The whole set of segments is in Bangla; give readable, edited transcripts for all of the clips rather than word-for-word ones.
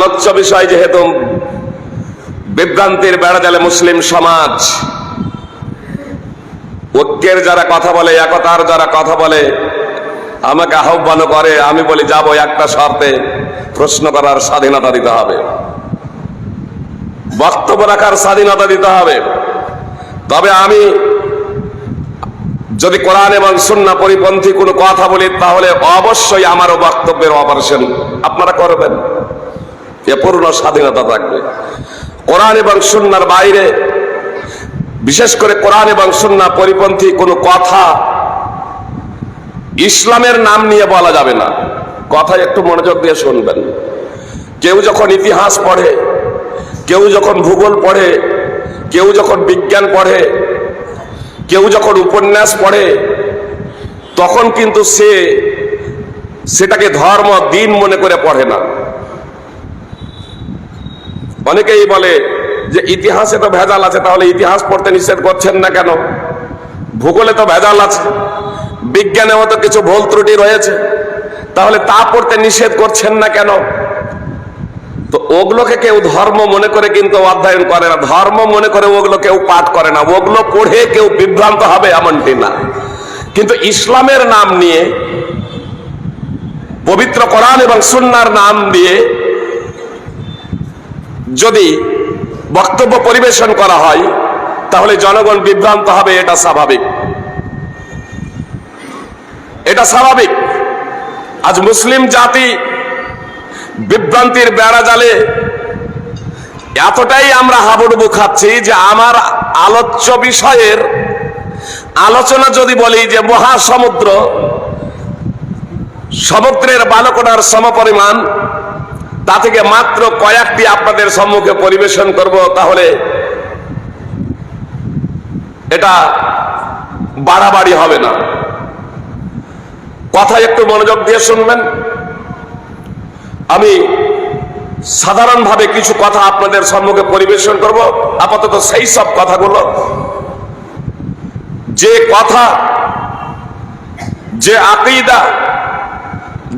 আলোচ্য বিষয় যেহেতু বিভ্রান্তির বেড়া জালে মুসলিম সমাজ, ঐক্যের যারা কথা বলে, একতার যারা কথা বলে, আমাকে আহ্বান করে, আমি বলি যাবো একটা শর্তে, প্রশ্ন করার স্বাধীনতা দিতে হবে, বক্তব্য রাখার স্বাধীনতা দিতে হবে। তবে আমি যদি কোরআন এবং সুন্নাহ পরিপন্থী কোনো কথা বলি তাহলে অবশ্যই আমারও বক্তব্যের অপারেশন আপনারা করবেন, এ পূর্ণ স্বাধীনতা থাকবে। কোরআন এবং সুন্নাহর বাইরে, বিশেষ করে কোরআন এবং সুন্নাহ পরিপন্থী কোনো কথা ইসলামের নাম নিয়ে বলা যাবে না। কথা একটু মনোযোগ দিয়ে শুনবেন। কেউ যখন ইতিহাস পড়ে, কেউ যখন ভূগোল পড়ে, কেউ যখন বিজ্ঞান পড়ে, কেউ যখন উপন্যাস পড়ে, তখন কিন্তু সেটাকে ধর্ম দিন মনে করে পড়ে না। অনেকেই বলে যে ইতিহাসে তো ভেজাল আছে, তাহলে ইতিহাস পড়তে নিষেধ করছেন না কেন? ভূগোলে তো ভেজাল আছে, বিজ্ঞানেও তো কিছু ভুল ত্রুটি রয়েছে, তাহলে তা পড়তে নিষেধ করছেন না কেন? তো ওগুলোকে কেউ ধর্ম মনে করে কিন্তু অধ্যয়ন করে না, ধর্ম মনে করে ওগুলো কেউ পাঠ করে না, ওগুলো পড়ে কেউ বিভ্রান্ত হবে এমনটি না। কিন্তু ইসলামের নাম নিয়ে, পবিত্র কোরআন এবং সুন্নাহর নাম দিয়ে যদি বক্তব্য পরিবেশন করা হয় তাহলে জনগণ বিভ্রান্ত হবে, এটা স্বাভাবিক, এটা স্বাভাবিক। আজ মুসলিম জাতি বিভ্রান্তির বেড়া জালে এতটাই আমরা হাবুডুবু খাচ্ছি যে আমার আলোচ্য বিষয়ের আলোচনা যদি বলি যে মহাসমুদ্র, সমুদ্রের বালুকণার সমপরিমাণ, তা থেকে মাত্র কয়েকটি আপনাদের সম্মুখে পরিবেশন করব, তাহলে এটা বাড়াবাড়ি হবে না। কথা একটু মনোযোগ দিয়ে শুনবেন। আমি সাধারণভাবে কিছু কথা আপনাদের সম্মুখে পরিবেশন করব, আপাতত সেই সব কথাগুলো, যে কথা, যে আকীদা,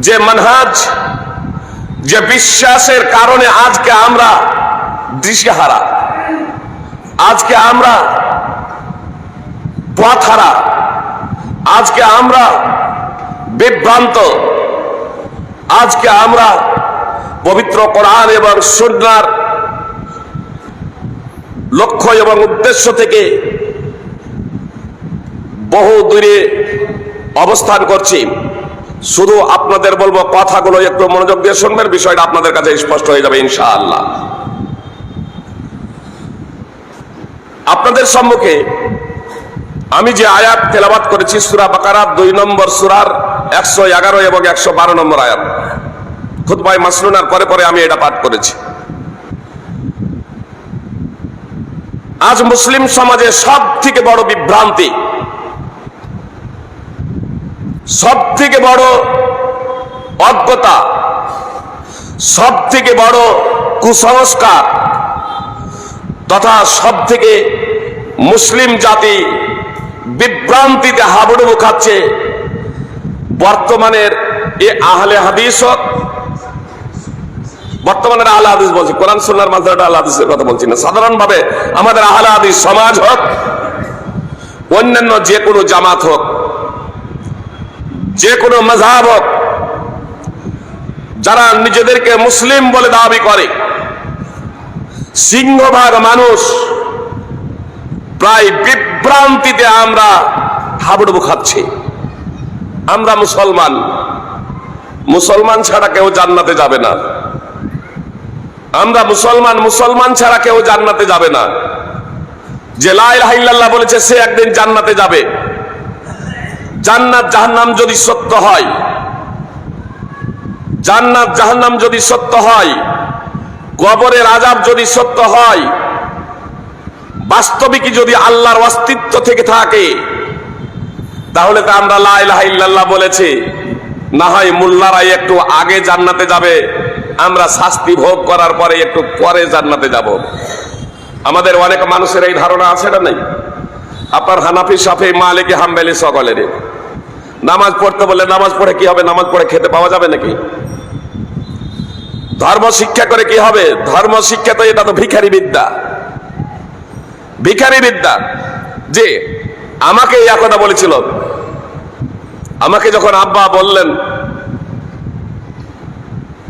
যে মানহাজ, যে বিশ্বাসের কারণে আজকে আমরা দিশেহারা, আজকে আমরা পথহারা, আজকে আমরা বিভ্রান্ত, আজকে আমরা পবিত্র কোরআন এবং সুন্নাহর লক্ষ্য এবং উদ্দেশ্য থেকে বহু দূরে অবস্থান করছি। শুধু আপনাদের বলবো কথাগুলো একটু মনোযোগ দিয়ে শুনবেন, বিষয়টা আপনাদের কাছে স্পষ্ট হয়ে যাবে ইনশাআল্লাহ। আপনাদের সম্মুখে আমি যে আয়াত তেলাওয়াত করেছি সূরা বাকারা 2 নম্বর সূরার 111 এবং 112 নম্বর আয়াত, খুতবায়ে মাসনুনার পরে পরে আমি এটা পাঠ করেছি। আজ মুসলিম সমাজে সব থেকে বড় বিভ্রান্তি, সব থেকে বড় অজ্ঞতা, সব থেকে বড় কুসংস্কার তথা সব থেকে মুসলিম জাতি বিভ্রান্তিতে হাবুডুবু খাচ্ছে বর্তমানের এ আহলে হাদিস হোক, বর্তমানের আহলে হাদিস বলছি, কোরআন সুন্নাহর মাঝে আহলে হাদিসের কথা বলছি না, সাধারণভাবে আমাদের আহলে হাদিস সমাজ হোক, অন্যান্য যে কোনো জামাত হোক, যে কোনো মাযহাব হোক, যারা নিজেদেরকে মুসলিম বলে দাবি করে, সিংহভাগ মানুষ প্রায় বিভ্রান্তিতে আমরা হাবুডুবু খাচ্ছি। আমরা মুসলমান, মুসলমান ছাড়া কেউ জান্নাতে যাবে না। আমরা মুসলমান, মুসলমান ছাড়া কেউ জান্নাতে যাবে না। যে লা ইলাহা ইল্লাল্লাহ বলেছে সে একদিন জান্নাতে যাবে। জান্নাত জাহান্নাম যদি সত্য হয়, জান্নাত জাহান্নাম যদি সত্য হয়, কবরের আযাব যদি সত্য হয়, বাস্তবিকই যদি আল্লাহর অস্তিত্ব থেকে থাকে, তাহলে তো আমরা লা ইলাহা ইল্লাল্লাহ বলেছি, না হয় মোল্লারাই একটু আগে জান্নাতে যাবে, আমরা শাস্তি ভোগ করার পরে একটু পরে জান্নাতে যাব। আমাদের অনেক মানুষের এই ধারণা আছে না নেই? আপনার হানাফি, শাফি, মালিকি, হাম্বলি সকলেরই নামাজ পড়তে বলে নামাজ পড়ে কি হবে? নামাজ পড়ে খেতে পাওয়া যাবে নাকি? ধর্ম শিক্ষা করে কি হবে? ধর্ম শিক্ষা তো এটা তো ভিখারি বিদ্যা, ভিখারি বিদ্যা। যে আমাকে এই কথা বলেছিল, আমাকে যখন আব্বা বললেন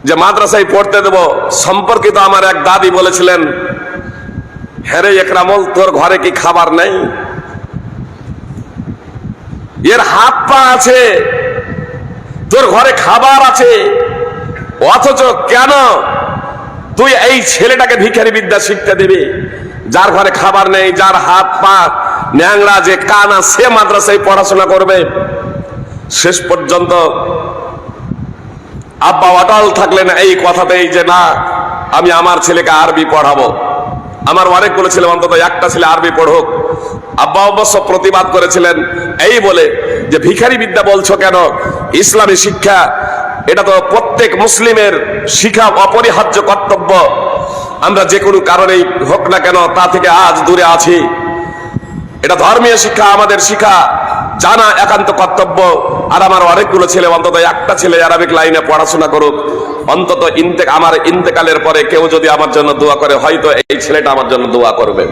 যে মাদ্রাসায় পড়তে দেব, সম্পর্কিত আমার এক দাদি বলেছিলেন, হ্যাঁ রে একরামল, তোর ঘরে কি খাবার নেই? এর হাত পা আছে, তোর ঘরে খাবার আছে, অথচ কেন তুই এই ছেলেটাকে ভিখারি বিদ্যা শিখতে দিবি? যার ঘরে খাবার নেই, যার হাত পা ন্যাংরা, যে কানা, সে মাদ্রাসায় পড়াশোনা করবে। শেষ পর্যন্ত আব্বা অটল থাকলেন এই কথাতেই যে না, আমি আমার ছেলেকে আরবি পড়াবো। আমার অনেকগুলো ছেলে, অন্তত একটা ছেলে আরবি পড়ুক। আব্বা অবশ্য প্রতিবাদ করেছিলেন এই বলে যে ভিখারি বিদ্যা বলছো কেন? ইসলামী শিক্ষা এটা তো প্রত্যেক মুসলিমের শিখা অপরিহার্য কর্তব্য। আমরা যে কোনো কারণেই হোক না কেন তা থেকে আজ দূরে আছি। এটা ধর্মীয় শিক্ষা, আমাদের শিক্ষা জানা একান্ত কর্তব্য। আর আমার অনেকগুলো ছেলে, অন্তত একটা ছেলে আরবিক লাইনে পড়াশোনা করুক। অন্তত আমার ইন্তেকালের পরে কেউ যদি আমার জন্য দোয়া করে, হয়তো এই ছেলেটা আমার জন্য দোয়া করবে।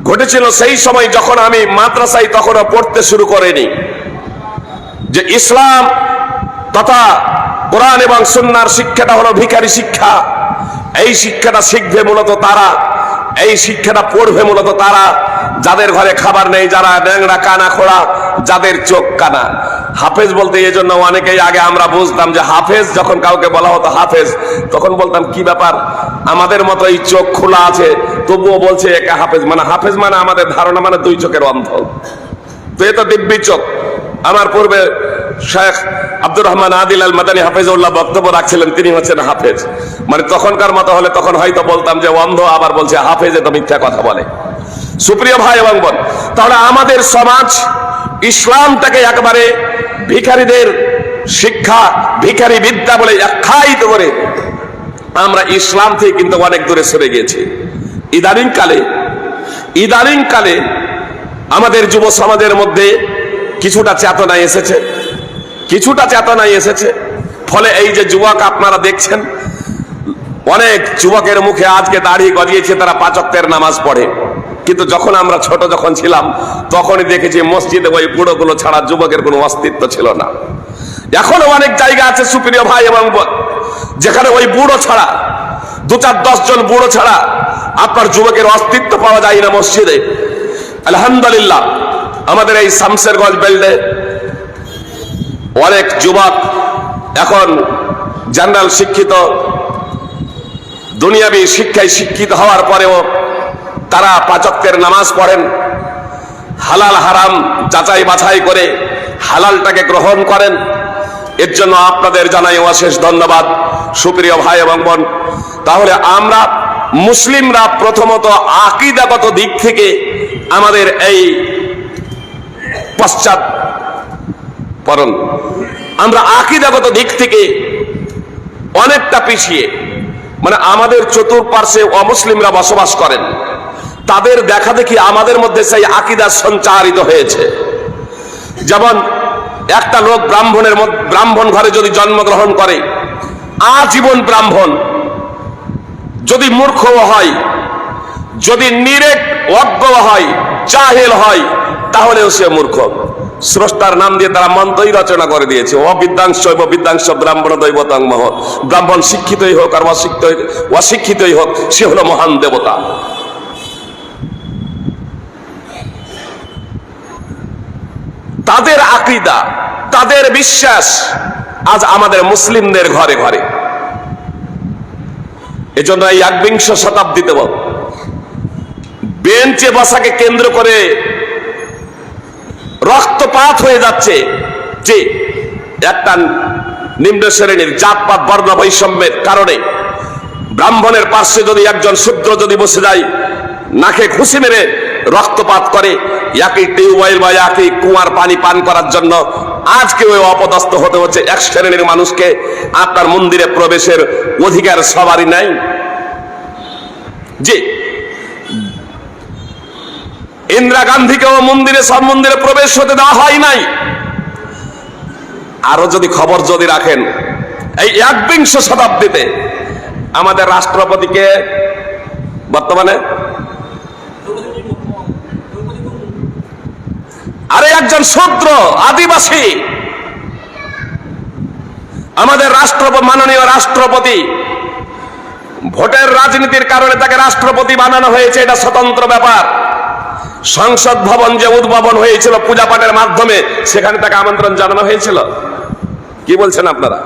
ঘটেছিল সেই সময় যখন আমি মাদ্রাসায় তখনও পড়তে শুরু করিনি, যে ইসলাম তথা কোরআন এবং সুন্নাহর শিক্ষাটা হলো ভিখারি শিক্ষা। এই শিক্ষাটা শিখবে মূলত তারা, এই শিক্ষাটা পড়বে মূলত তারা যাদের ঘরে খাবার নেই, যারা ন্যাংরা, কানা, খোড়া, যাদের চোখ কানা। হাফেজ বলতে এই জন্য অনেকেই, আগে আমরা বুঝতাম যে হাফেজ, যখন কাউকে বলা হতো হাফেজ, তখন বলতাম কি ব্যাপার, আমাদের মতো এই চোখ খোলা আছে তবুও বলছে একে হাফেজ। মানে হাফেজ মানে আমাদের ধারণা মানে দুই চোখের অন্ধ, তো এ তো দিব্যি চোখ। আমার পূর্বে শেখ আব্দুর রহমান আদিল আল মাদানী হাফেজউল্লাহ বক্তব্য রাখছিলেন, তিনি হচ্ছেন হাফেজ। মানে তখনকার মতো হলে তখন হয়তো বলতাম যে অন্ধ, আবার বলছে হাফেজ, এত মিথ্যা কথা বলে। সুপ্রিয় ভাই এবং বোন, তাহলে আমাদের সমাজ ইসলামটাকে একবারে ভিখারিদের শিক্ষা, ভিখারি বিদ্যা বলে আখ্যায়িত করে আমরা ইসলাম থেকে কিন্তু অনেক দূরে সরে গিয়েছি। ইদানিং কালে আমাদের যুব সমাজের মধ্যে কিছুটা চেতনা এসেছে। ফলে এই যে যুবক আপনারা দেখছেন, অনেক যুবকের মুখে আজকে দাড়ি গজিয়েছে, তারা 5 ওয়াক্তের নামাজ পড়ে। কিন্তু যখন আমরা ছোট যখন ছিলাম, তখনই দেখেছি মসজিদে ওই বুড়োগুলো ছাড়া যুবকের কোনো অস্তিত্ব ছিল না। এখনো অনেক জায়গা আছে সুপ্রিয় ভাই এবং বোন, যেখানে ওই বুড়ো ছাড়া, 2-4-10 জন বুড়ো ছাড়া আপনার যুবকের অস্তিত্ব পাওয়া যায় না মসজিদে। আলহামদুলিল্লাহ, আমাদের এই শামসেরগঞ্জ বেল্টে অনেক যুবক এখন জেনারেল শিক্ষিত, দুনিয়াবী শিক্ষায় শিক্ষিত হওয়ার পরেও তারা 5 ওয়াক্তের নামাজ পড়েন, হালাল হারাম যাচাই বাছাই করে হালালটাকে গ্রহণ করেন। এর জন্য আপনাদের জানাই অশেষ ধন্যবাদ সুপ্রিয় ভাই এবং বোন। তাহলে আমরা মুসলিমরা প্রথমত আকীদাগত দিক থেকে আমাদের এই পশ্চাৎপরণ, আমরা আকীদাগত দিক থেকে অনেকটা পিছিয়ে। মানে আমাদের চতুর্পার্শ্বে অমুসলিমরা বসবাস করেন, তাদের দেখা দেখি আমাদের মধ্যে সেই আকীদা সঞ্চারিত হয়েছে। যেমন একটা লোক ব্রাহ্মণ ঘরে যদি জন্মগ্রহণ করে, আজীবন ব্রাহ্মণ, যদি মূর্খ হয়, যদি নিরেট অজ্ঞ হয়, জাহেল হয়, তাহলেও সে মূর্খ। স্রষ্টার নাম দিয়ে তারা মন্ত্রই রচনা করে দিয়েছে, বিদ্যাংশ ব্রাহ্মণ দৈবতং মহ। ব্রাহ্মণ শিক্ষিতই হোক আর অশিক্ষিতই হোক, সে হলো মহান দেবতা। তাদের আকীদা, তাদের বিশ্বাস আজ আমাদের মুসলিমদের ঘরে ঘরে। এজন্য এই 21 শতাব্দীতে বেঞ্চে বসাকে কেন্দ্র করে রক্তপাত হয়ে যাচ্ছে। যে একটা নিম্ন শ্রেণীর জাতপাত বর্ণ বৈষম্যের কারণে ব্রাহ্মণের পার্শ্বে যদি একজন শূদ্র যদি বসে যায়, নাকে ঘুষি মেরে রক্তপাত করে, একই টিউবওয়েল বা একই কুয়ার পানি পান করার জন্য আজকে ওই অপদস্থ হতে হচ্ছে এক শ্রেণীর মানুষকে। আপনার মন্দিরে প্রবেশের অধিকার সবারই নাই। যে ইন্দিরা গান্ধীকেও সব মন্দিরে প্রবেশ হতে দেওয়া হয় নাই। আরো যদি খবর যদি রাখেন, এই 21 শতাব্দীতে আমাদের রাষ্ট্রপতিকে বর্তমানে আরে একজন শূদ্র আদিবাসী আমাদের মাননীয় রাষ্ট্রপতি। ভোটের রাজনীতির কারণে তাকে রাষ্ট্রপতি বানানো হয়েছে, এটা স্বতন্ত্র ব্যাপার। সংসদ ভবন যে উদ্ভাবন হয়েছিল পূজা পাঠের মাধ্যমে, সেখানে তাকে আমন্ত্রণ জানানো হয়েছিল। কি বলছেন আপনারা?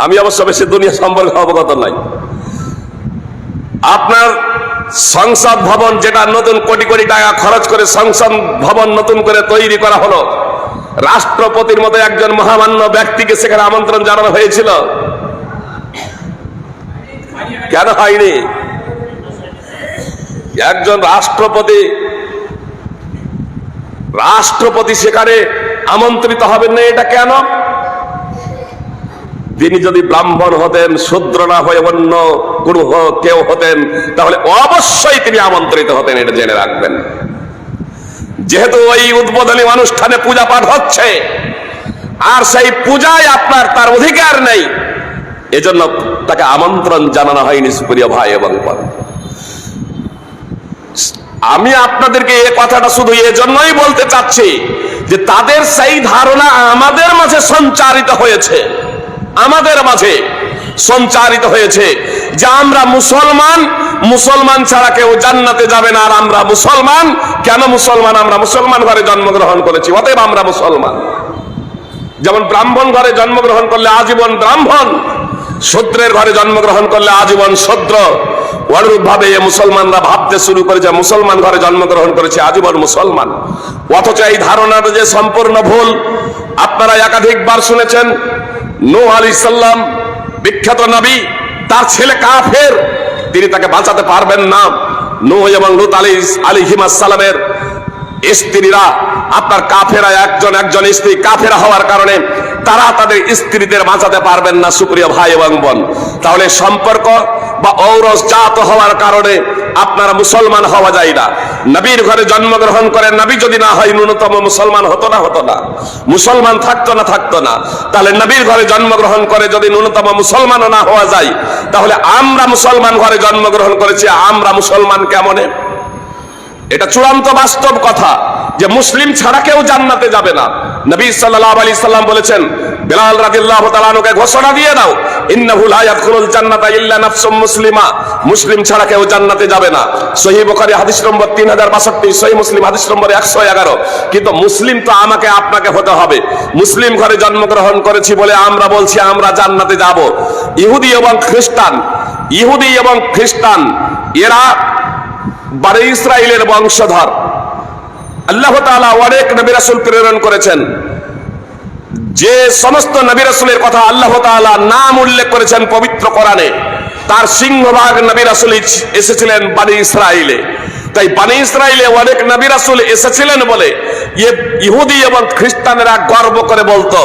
আমি অবশ্য বেশি দুনিয়া সম্পর্কে অবগত নাই। আপনার সংসদ ভবন যেটা নতুন কোটি কোটি টাকা খরচ করে সংসদ ভবন নতুন করে তৈরি করা হলো, রাষ্ট্রপতির মতো একজন মহামান্য ব্যক্তিকে সেখানে আমন্ত্রণ জানানো হয়েছিল? কেন হয়নি? একজন রাষ্ট্রপতি সেখানে আমন্ত্রিত হবেন না, এটা কেন? তিনি যদি ব্রাহ্মণ হতেন, শূদ্র না হয়ে অন্য কোনো কেউ হতেন, তাহলে অবশ্যই তিনি আমন্ত্রিত হতেন, এটা জেনে রাখবেন। যেহেতু ওই উদ্বোধনী অনুষ্ঠানে পূজা পাঠ হচ্ছে, আর সেই পূজায় তার অধিকার নেই, এজন্য তাকে আমন্ত্রণ জানানো হয়নি। সুপ্রিয় ভাই এবং বোন, আমি আপনাদেরকে এই কথাটা শুধু এজন্যই বলতে চাচ্ছি যে তাদের সেই ধারণা আমাদের মাঝে সঞ্চারিত হয়েছে, যে আমরা মুসলমান ছাড়া কেউ জান্নাতে যাবে না। আর আমরা মুসলমান, কেন মুসলমান? আমরা মুসলমান ঘরে জন্মগ্রহণ করেছি, অতএব আমরা মুসলমান। যেমন ব্রাহ্মণ ঘরে জন্মগ্রহণ করলে আজীবন ব্রাহ্মণ, শূদ্রের ঘরে জন্মগ্রহণ করলে আজীবন শূদ্র, অনুরূপ ভাবে মুসলমানরা ভাবতে শুরু করেছে মুসলমান ঘরে জন্মগ্রহণ করেছে আজীবন মুসলমান। অথচ এই ধারণাটা যে সম্পূর্ণ ভুল। আপনারা একাধিকবার শুনেছেন নূহ আলাইহিস সালাম, বিখ্যাত নবী, তার ছেলে কাফের, তিনি তাকে বাঁচাতে পারবেন না। নূহ এবং লূত আলাইহিস সালামের স্ত্রীরা আপনার কাফেরা, একজন স্ত্রী কাফেরা হওয়ার কারণে তারা তাদের স্ত্রীদের বাঁচাতে পারবেন না। সুপ্রিয় ভাই এবং বোন, তাহলে সম্পর্ক বা ঔরস জাত হওয়ার কারণে আপনারা মুসলমান হওয়া যায় না। নবীর ঘরে জন্মগ্রহণ করে নবী যদি না হয়, ন্যূনতম মুসলমান হতো না, মুসলমান থাকতো না। তাহলে নবীর ঘরে জন্মগ্রহণ করে যদি ন্যূনতম মুসলমানও না হওয়া যায়, তাহলে আমরা মুসলমান ঘরে জন্মগ্রহণ করেছি, আমরা মুসলমান কেমনে? এটা চূড়ান্ত বাস্তব কথা যে মুসলিম ছাড়া কেউ জান্নাতে যাবে না। নবী সাল্লাল্লাহু আলাইহি সাল্লাম বলেছেন, বেলাল রাদিয়াল্লাহু তাআলা আনহুকে ঘোষণা দিয়ে দাও, ইন্নাহু লা ইয়াদখুলুল জান্নাতা ইল্লা নাফসুম মুসলিমা, মুসলিম ছাড়া কেউ জান্নাতে যাবে না। সহিহ বুখারী হাদিস নম্বর 3062, সহিহ মুসলিম হাদিস নম্বর 111। কিন্তু মুসলিম তো আমাকে আপনাকে হতে হবে। মুসলিম ঘরে জন্মগ্রহণ করেছি বলে আমরা বলছি আমরা জান্নাতে যাব। ইহুদি এবং খ্রিস্টান এরা বনি ইসরাইলের বংশধর। আল্লাহ তাআলা অনেক নবী রাসূল প্রেরণ করেছেন। যে সমস্ত নবী রাসূলের কথা আল্লাহ তাআলা নাম উল্লেখ করেছেন পবিত্র কোরআনে, তার সিংহভাগ নবী রাসূল এসেছিলেন বনি ইসরাইলে। তাই বনি ইসরাইলে অনেক নবী রাসূল এসেছিলেন বলে ইহুদি এবং খ্রিস্টানেরা গর্ব করে বলতো।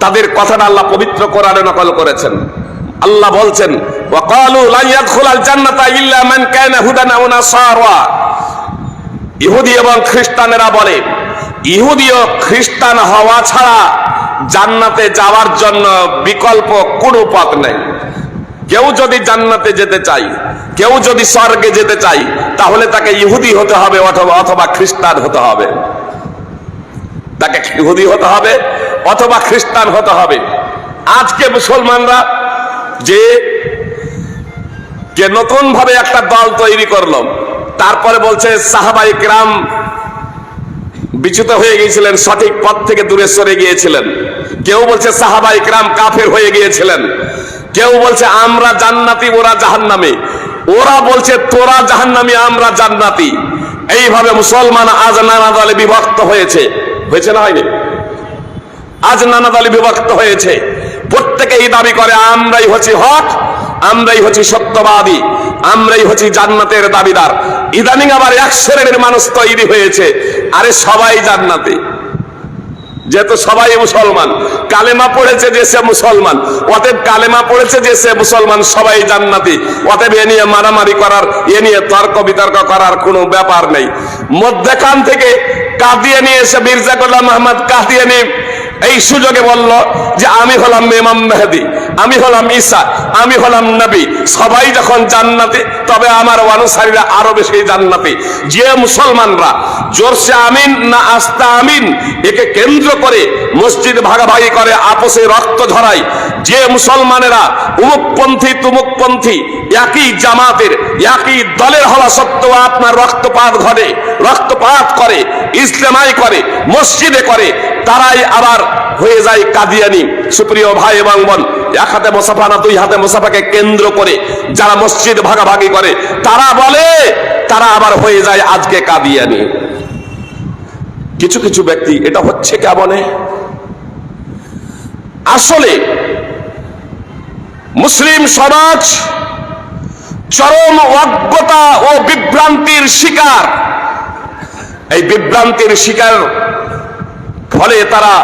তাদের কথাটা আল্লাহ পবিত্র কোরআনে নকল করেছেন। আল্লাহ বলছেন, ওয়াকালু লা ইয়াদখুলাল জান্নাতা ইল্লা মান কানা হুদান আও নাসারা। ইহুদি এবং খ্রিস্টানেরা বলে ইহুদি ও খ্রিস্টান হওয়া ছাড়া জান্নাতে যাওয়ার জন্য বিকল্প কোনো পথ নেই। কেউ যদি জান্নাতে যেতে চাই, কেউ যদি স্বর্গে যেতে চাই, তাহলে তাকে ইহুদি হতে হবে অথবা খ্রিস্টান হতে হবে। তাকে ইহুদি হতে হবে অথবা খ্রিস্টান হতে হবে। আজকে মুসলমানরা যে নতুন ভাবে একটা দল তৈরি করলো, তারপরে বলছে সাহাবায়ে কেরাম বিচ্যুত হয়ে গিয়েছিলেন, সঠিক পথ থেকে দূরে সরে গিয়েছিলেন। কেউ বলছে সাহাবায়ে কেরাম কাফের হয়ে গিয়েছিলেন। কেউ বলছে আমরা জান্নাতি, ওরা জাহান্নামী। ওরা বলছে তোরা জাহান্নামী, আমরা জান্নাতি। এইভাবে মুসলমান আজ নানা দলে বিভক্ত হয়েছে না হয়নি? আজ নানা দলে বিভক্ত হয়েছে। প্রত্যেকেই দাবি করে আমরাই হচ্ছি হক, আমরাই হচ্ছি সত্যবাদী, আমরাই হচ্ছি জান্নাতের দাবিদার। ইদানিং আবার এক শ্রেণীর মানুষ তৈরি হয়েছে, আরে সবাই জান্নাতি, যেহেতু সবাই মুসলমান, কালেমা পড়েছে যে সে মুসলমান, অতএব কালেমা পড়েছে যে সে মুসলমান, সবাই জান্নাতি। অতএব এ নিয়ে মারামারি করার, এ নিয়ে তর্ক বিতর্ক করার কোনো ব্যাপার নেই। মধ্যখান থেকে কাদিয়ানী এসে মির্জা গোলাম আহমদ কাদিয়ানী এই সুযোগে বলল যে আমি হলাম ইমাম মেহেদী, আমি হলাম ঈসা, আমি হলাম নবী। সবাই যখন জান্নাতি, তবে আমার অনুসারীরা আরো বেশি জান্নাতি। যে মুসলমানরা জোরসে আমিন না আস্তা আমিন একে কেন্দ্র করে মসজিদ ভাগাভাগি করে, আপসে রক্ত ঝরায়, যে মুসলমানেরা উমুকপন্থী তুমুকপন্থী একই জামাতের একই দলের হওয়া সত্ত্বেও আপনার রক্তপাত ঘটে, রক্তপাত করে, ইসলামাই করে, মসজিদে করে, তারাই আবার হয়ে যায় কাদিয়ানি। সুপ্রিয় ভাই এবং বোন, এক হাতে মুসাফা না দুই হাতে মুসাফাকে কেন্দ্র করে যারা মসজিদ ভাগাভাগি করে, তারা বলে তারা আবার হয়ে যায় আজকে কাদিয়ানি। কিছু কিছু ব্যক্তি এটা হচ্ছে কেমনে? আসলে মুসলিম সমাজ চরম অজ্ঞতা ও বিভ্রান্তির শিকার। এই বিভ্রান্তির শিকার ফলে তারা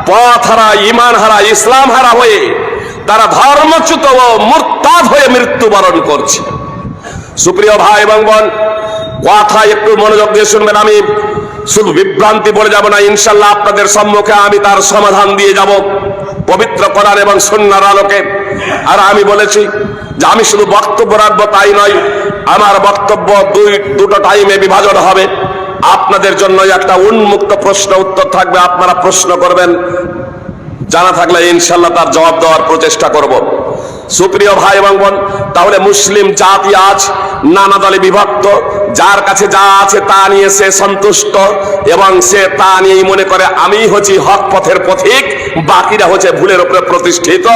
পথ হারা, ইমান হারা, ইসলাম হারা হয়ে তারা ধর্মচ্যুত ও মুরতাদ হয়ে মৃত্যুবরণ করছে। সুপ্রিয় ভাই এবং বোন, কথা একটু মনোযোগ দিয়ে শুনবেন। আমি শুধু বিভ্রান্তি বলে যাব না, ইনশাল্লাহ আপনাদের সম্মুখে আমি তার সমাধান দিয়ে যাব পবিত্র কোরআন এবং সুন্নাহর আলোকে। আর আমি বলেছি যে আমি শুধু বক্তব্য রাখবো তাই নয়, আমার বক্তব্য দুটো টাইমে বিভাজন হবে। আপনাদের জন্য একটা উন্মুক্ত প্রশ্ন উত্তর থাকবে, আপনারা প্রশ্ন করবেন, জানা থাকলে ইনশাল্লাহ তার জবাব দেওয়ার প্রচেষ্টা করব। সুপ্রিয় ভাই এবং বোন, তাহলে মুসলিম জাতি আজ নানা দলে বিভক্ত। যার কাছে যা আছে তা নিয়ে সে সন্তুষ্ট এবং সে তা নিয়েই মনে করে আমি হচ্ছি হক পথের পথিক, বাকিরা হচ্ছে ভুলের উপরে প্রতিষ্ঠিত।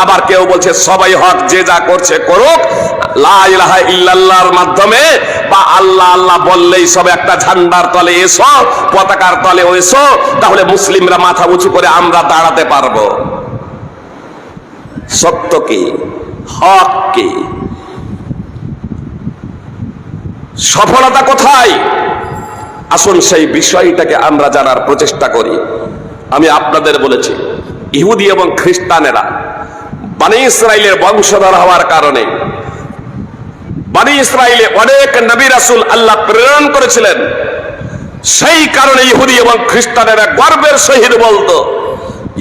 আবার কেউ বলছে সবাই হক, যে যা করছে করুক, লা ইলাহা ইল্লাল্লাহর মাধ্যমে বা আল্লাহ আল্লাহ বললেই সব একটা ঝান্ডার তলে এসো, পতাকার তলে এসো, তাহলে মুসলিমরা মাথা উঁচু করে আমরা দাঁড়াতে পারবো। সত্য কি, হক কি, সফলতা কোথায়? আসুন সেই বিষয়টাকে আমরা জানার প্রচেষ্টা করি। আমি আপনাদের বলেছি, ইহুদি এবং খ্রিস্টানেরা বনি ইসরাইলের বংশধর হওয়ার কারণে বনি ইসরাইলে অনেক নবী রাসূল আল্লাহ প্রেরণ করেছিলেন। সেই কারণে ইহুদি এবং খ্রিস্টানেরা গর্বের সহিত বলতো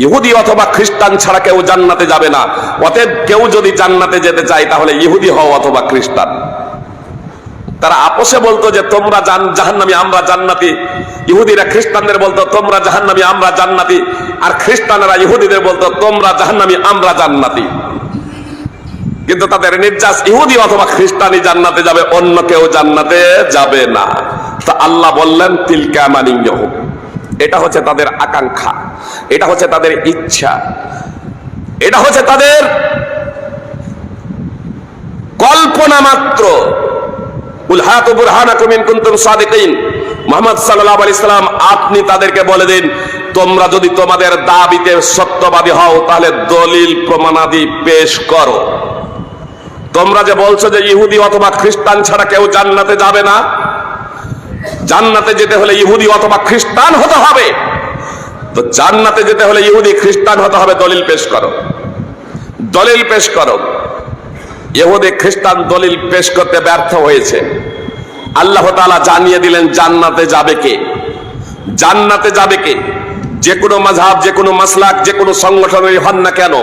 ইহুদি অথবা খ্রিস্টান ছাড়া কেউ জান্নাতে যাবে না। অতএব কেউ যদি জান্নাতে যেতে চায় তাহলে ইহুদি হও অথবা খ্রিস্টান। তারা আপোষে বলতো যে তোমরা জাহান্নামী, আমরা জান্নাতি। ইহুদিরা খ্রিস্টানদের বলতো তোমরা জাহান্নামী, আমরা জান্নাতি। আর খ্রিস্টানেরা ইহুদিদের বলতো তোমরা জাহান্নামী, আমরা জান্নাতি। কিন্তু তাদের নির্যাস ইহুদি অথবা খ্রিস্টানই জান্নাতে যাবে, অন্য কেউ জান্নাতে যাবে না। তা আল্লাহ বললেন তিলকা মানিয়াহুম, এটা হচ্ছে তাদের আকাঙ্ক্ষা, এটা হচ্ছে তাদের ইচ্ছা, এটা হচ্ছে তাদের কল্পনা মাত্র। কুল হাতু বুরহানাকুম ইন কুনতুম সাদিকিন, মুহাম্মদ সাল্লাল্লাহু আলাইহি সাল্লাম আপনি তাদেরকে বলে দিন তোমরা যদি তোমাদের দাবিতে সত্যবাদী হও তাহলে দলিল প্রমাণাদি পেশ করো। তোমরা যে বলছো যে ইহুদি অথবা খ্রিস্টান ছাড়া কেউ জান্নাতে যাবে না, জান্নাতে যেতে হলে ইহুদি অথবা খ্রিস্টান হতে হবে। তো জান্নাতে যেতে হলে ইহুদি খ্রিস্টান হতে হবে, দলিল পেশ করো, দলিল পেশ করো। ইহুদি খ্রিস্টান দলিল পেশ করতে ব্যর্থ হয়েছে। আল্লাহ তাআলা জানিয়ে দিলেন জান্নাতে যাবে কে, জান্নাতে যাবে কে। যে কোনো মাযহাব, যে কোনো মাসলাক, যে কোনো সংগঠনের হন না কেন,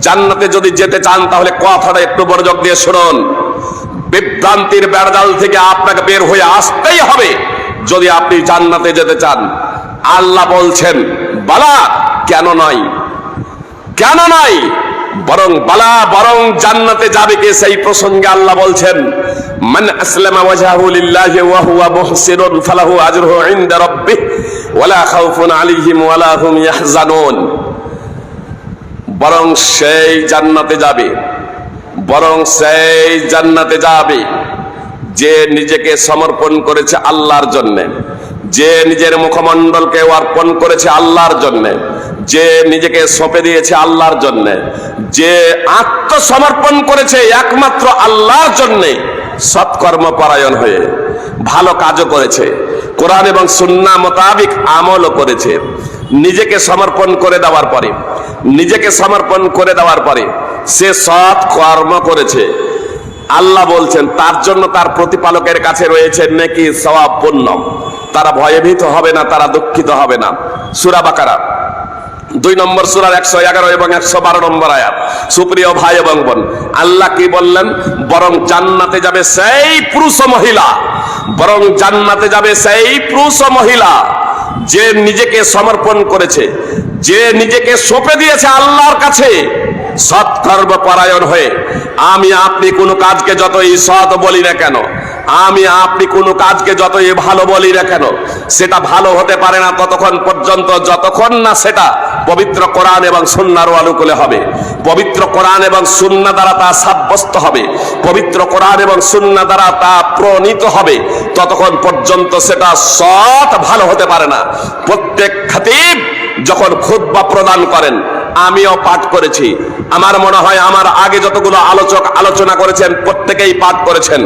জান্নাতে যদি যেতে চান তাহলে কথাটা একটু মনোযোগ দিয়ে শুনুন। বিভ্রান্তির বেড়াজাল থেকে আপনাকে বের হয়ে আসতেই হবে যদি আপনি জান্নাতে যেতে চান। আল্লাহ বলছেন বালা, কেন নয়, কেন নয়, বরং বালা, বরং জান্নাতে যাবে কে সেই প্রসঙ্গে আল্লাহ বলছেন মান আসলামা ওয়াজহাহু লিল্লাহি ওয়া হুয়া মুহসিনুন ফালাহু আজরুহু ইনদা রাব্বিহি ওয়ালা খাউফুন আলাইহিম ওয়ালা হুম ইয়াহজানুন। বরং সেই জান্নাতে যাবে, বরং সেই জান্নাতে যাবে যে নিজেকে সমর্পণ করেছে আল্লাহর জন্য, যে নিজের মুখমণ্ডলকে অর্পণ করেছে আল্লাহর জন্য, যে নিজেকে সঁপে দিয়েছে আল্লাহর জন্য, যে আত্মসমর্পণ করেছে একমাত্র আল্লাহর জন্য, সৎকর্ম পরায়ণ হয়ে ভালো কাজও করেছে, কোরআন এবং সুন্নাহ মোতাবেক আমলও করেছে। নিজেকে সমর্পণ করে দেওয়ার পরে, নিজেকে সমর্পণ করে দেওয়ার পরে সে সৎ কর্ম করেছে, আল্লাহ বলছেন তার জন্য তার প্রতিপালকের কাছে রয়েছে নেকি, সওয়াব, পুণ্য। তারা ভয়ভীত হবে না, তারা দুঃখিত হবে না। সূরা বাকারা 2 নম্বর সূরার 111 এবং 112 নম্বর আয়াত। সুপ্রিয় ভাই এবং বোন, আল্লাহ কি বললেন? বরং জান্নাতে যাবে সেই পুরুষ ও মহিলা, বরং জান্নাতে যাবে সেই পুরুষ ও মহিলা যে নিজেকে সমর্পণ করেছে, যে নিজেকে সঁপে দিয়েছে আল্লাহর কাছে সৎকর্মপরায়ণ হয়ে। আমি আপনি কোনো কাজকে যতই সৎ বলি না কেন, আমি আপনি কোনো কাজকে যতই ভালো বলি না কেন, সেটা ভালো হতে পারে না ততক্ষণ পর্যন্ত যতক্ষণ না সেটা পবিত্র কোরআন এবং সুন্নাহর অনুকূলে হবে, পবিত্র কোরআন এবং সুন্নাহ দ্বারা তা সাব্যস্ত হবে, পবিত্র কোরআন এবং সুন্নাহ দ্বারা তা প্রণীত হবে, ততক্ষণ পর্যন্ত সেটা সৎ ভালো হতে পারে না। প্রত্যেক খতিব যখন খুতবা প্রদান করেন, আমিও পাঠ করেছি, আমার মনে হয় আমার আগে যতগুলো আলোচক আলোচনা করেছেন প্রত্যেকেই পাঠ করেছেন।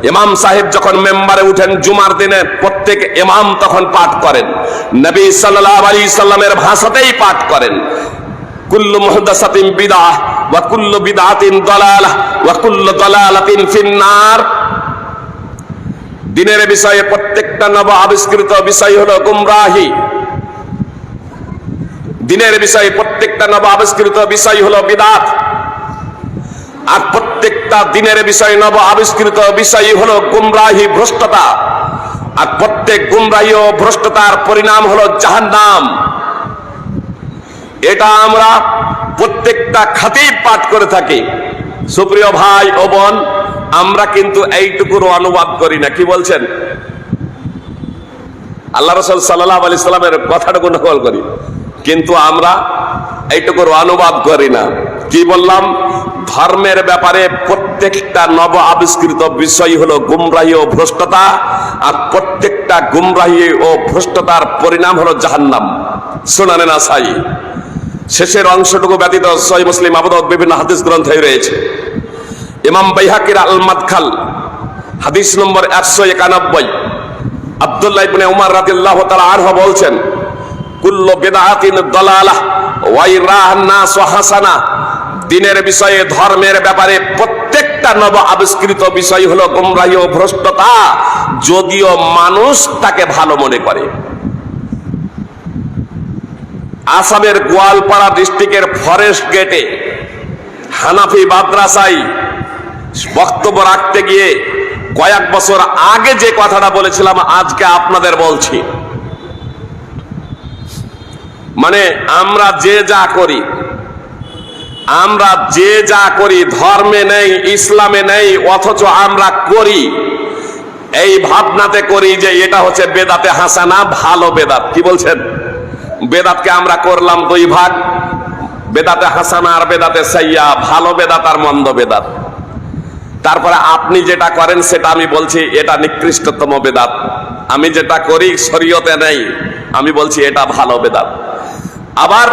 ইমাম সাহেব যখন মেম্বারে উঠেন জুমার দিনে, প্রত্যেক ইমাম তখন পাঠ করেন, নবী সাল্লাল্লাহু আলাইহি সাল্লামের ভাষাতেই পাঠ করেন, কুল্লু মুহদাসাতিন বিদআহ ওয়া কুল্লু বিদআতিন দালালাহ ওয়া কুল্লু দালালাতিন ফিন্নার। দিনের বিষয়ে প্রত্যেকটা নব আবিষ্কৃত বিষয় হলো গুমরাহি, দিনের বিষয়ে প্রত্যেকটা নব আবিষ্কৃত বিষয় হলো বিদআত, আর প্রত্যেকটা দিনের বিষয় নব আবিষ্কৃত বিষয় হলো গুমরাহি, ভ্রষ্টতা, আর প্রত্যেক গুমরাহি ও ভ্রষ্টতার পরিণাম হলো জাহান্নাম। এটা আমরা প্রত্যেকটা খতিব পাঠ করে থাকি। সুপ্রিয় ভাই ও বোন, আমরা কিন্তু এইটুকুর অনুবাদ করি না। কি বলছেন? আল্লাহ রাসূল সাল্লাল্লাহু আলাইহি সাল্লামের কথাটুকু নকল করি, কিন্তু আমরা এইটুকুর অনুবাদ করি না। কি বললাম? ধর্মের ব্যাপারে প্রত্যেকটা নব আবিষ্কৃত বিষয় হলো গুমরাহি ও ভ্রষ্টতা, আর প্রত্যেকটা গুমরাহি ও ভ্রষ্টতার পরিণাম হলো জাহান্নাম। সুনানে নাসাই শেষের অংশটুকু ব্যতীত সহিহ মুসলিম, আবু দাউদ বিভিন্ন হাদিস গ্রন্থে রয়েছে। ইমাম বাইহাকির আল মাদখাল হাদিস নম্বর 191, আব্দুল্লাহ ইবনে উমর রাদিয়াল্লাহু তাআলা আনহু বলছেন, কুল্লু বিদআতিন দালালাহ ওয়া ইরাহান নাস হাসানা। দিনের বিষয়ে, ধর্মের ব্যাপারে প্রত্যেকটা নব আবিষ্কৃত বিষয় হলো গুমরাহি ও ভ্রষ্টতা, যদিও মানুষ তাকে ভালো মনে করে। আসামের গোয়ালপাড়া ডিস্ট্রিক্টের ফরেস্ট গেটে হানাফি মাদ্রাসায় বক্তব্য রাখতে গিয়ে কয়েক বছর আগে যে কথাটা বলেছিলাম আজকে আপনাদের বলছি। মানে আমরা যে যা করি ধর্মে নেই, ইসলামে নেই, অথচ আমরা করি, এই ভাবনাতে করি যে এটা হচ্ছে বেদাতে হাসানা, ভালো বেদাত। কি বলছেন? বেদাতকে আমরা করলাম 2 ভাগ, বেদাতে হাসানা আর বেদাতে সাইয়্যা, ভালো বেদাত আর মন্দ বেদাত। তারপরে আপনি যেটা করেন সেটা আমি বলছি এটা নিকৃষ্টতম বেদাত, আমি যেটা করি শরীয়তে নেই, আমি বলছি এটা ভালো বেদাত। আবার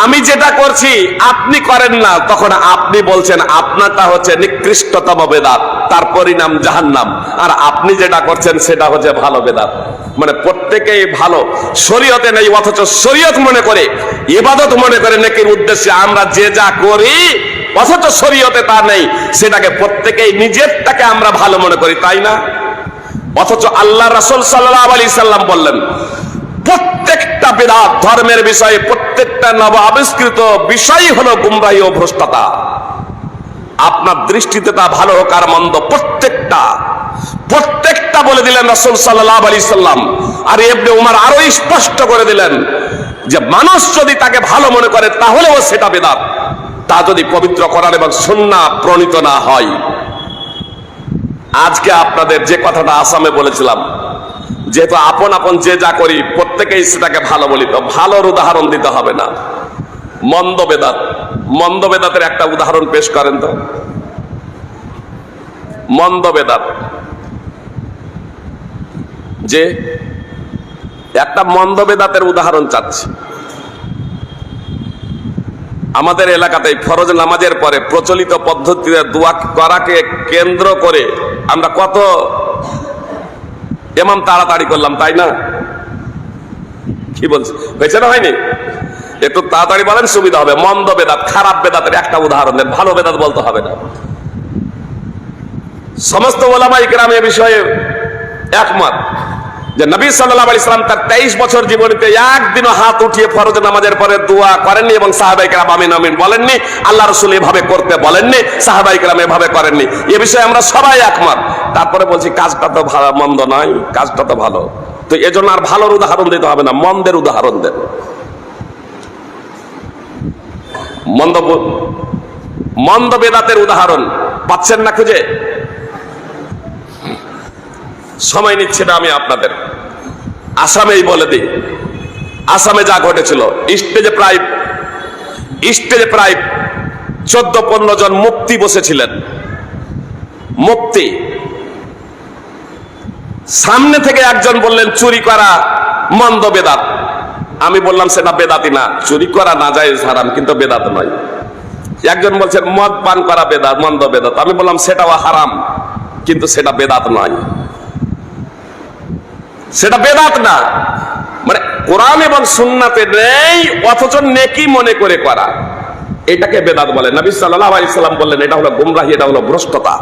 আমি যেটা করছি আপনি করেন না, তখন আপনি বলছেন আপনারটা হচ্ছে নিকৃষ্টতম বেদাত, তার পরিণাম জাহান্নাম, আর আপনি যেটা করছেন সেটা হচ্ছে ভালো বেদাত। মানে প্রত্যেকেই ভালো, শরীয়তে নেই, অথচ শরীয়ত মনে করে, ইবাদত মনে করে নেকির উদ্দেশ্যে আমরা যে যা করি, অথচ শরীয়তে তা নেই, সেটাকে প্রত্যেকেই নিজেরটাকে আমরা ভালো মনে করি, তাই না? অথচ আল্লাহ রাসূল সাল্লাল্লাহু আলাইহি সাল্লাম বললেন, প্রত্যেকটা বিদআত, ধর্মের বিষয়ে প্রত্যেকটা নব আবিষ্কৃত বিষয় হলো গুমরাহি ও ভ্রষ্টতা। আপনার দৃষ্টিতে তা ভালো হোক আর মন্দ, প্রত্যেকটা বলে দিলেন রাসূল সাল্লাল্লাহু আলাইহি সাল্লাম। আর ইবনে উমর আরো স্পষ্ট করে দিলেন যে মানুষ যদি তাকে ভালো মনে করে তাহলেও সেটা বিদআত, তা যদি পবিত্র কোরআন এবং সুন্নাহ প্রণীত না হয়। আজকে আপনাদের যে কথাটা আসামে বলেছিলাম, যেহেতু আপন আপন যে যা করি প্রত্যেকেই সেটাকে ভালো বলি, তো ভালোর উদাহরণ দিতে হবে না, মন্দ বেদাত। মন্দ বেদাতের একটা উদাহরণ পেশ করেন তো। মন্দ বেদাত, যে একটা মন্দ বেদাতের উদাহরণ চাচ্ছি। আমাদের এলাকাতেই ফরজ নামাজের পরে প্রচলিত পদ্ধতিতে দোয়া করাকে কেন্দ্র করে আমরা কত ইমাম তাড়াতাড়ি করলাম, তাই না? কি বলছে, হয়েছে না হয়নি? একটু তাড়াতাড়ি বলেন, সুবিধা হবে। মন্দ বেদাত, খারাপ বেদাতের একটা উদাহরণ দেন, ভালো বেদাত বলতে হবে না। সমস্ত ওলামায়ে কেরাম এ বিষয়ে একমত যে নবী সাল্লাল্লাহু আলাইহি সাল্লাম তার 23 বছর জীবনীতে একদিনও হাত উঠিয়ে ফরজ নামাজের পরে দোয়া করেননি এবং সাহাবায়ে কেরাম আমিন আমিন বলেননি, আল্লাহ রাসূল এভাবে করতে বলেননি, সাহাবায়ে কেরাম এভাবে করেননি। এ বিষয়ে আমরা সবাই একমত। তারপরে বলছি কাজটা তো ভালো, মন্দ নয়, কাজটা তো ভালো। তো এজন্য আর ভালোর উদাহরণ দিতে হবে না, মন্দের উদাহরণ দেন। মন্দ বেদাতের উদাহরণ পাচ্ছেন না খুঁজে? সময় নিচ্ছে না আমি আপনাদের। আসামেই বলে দিই, আসামে যা ঘটেছিল, স্টেজে প্রায় 14-15 জন মুফতি বসেছিলেন। মুফতি সামনে থেকে একজন বললেন চুরি করা মন্দ বেদাত। আমি বললাম সেটা বেদাতি না, চুরি করা নাজায়েজ হারাম কিন্তু বেদাত নয়। একজন বলছেন মদ পান করা বেদাত, মন্দ বেদাত। আমি বললাম সেটাও হারাম কিন্তু সেটা বেদাত নয়, সেটা বেদাত না। মানে কোরআন এবং সুন্নাতে নেই অথচ নেকি মনে করে করা, এটাকে বেদাত বলে। নবী সাল্লাল্লাহু আলাইহি সাল্লাম বললেন এটা হলো গুমরাহি, এটা হলো ভ্রষ্টতা।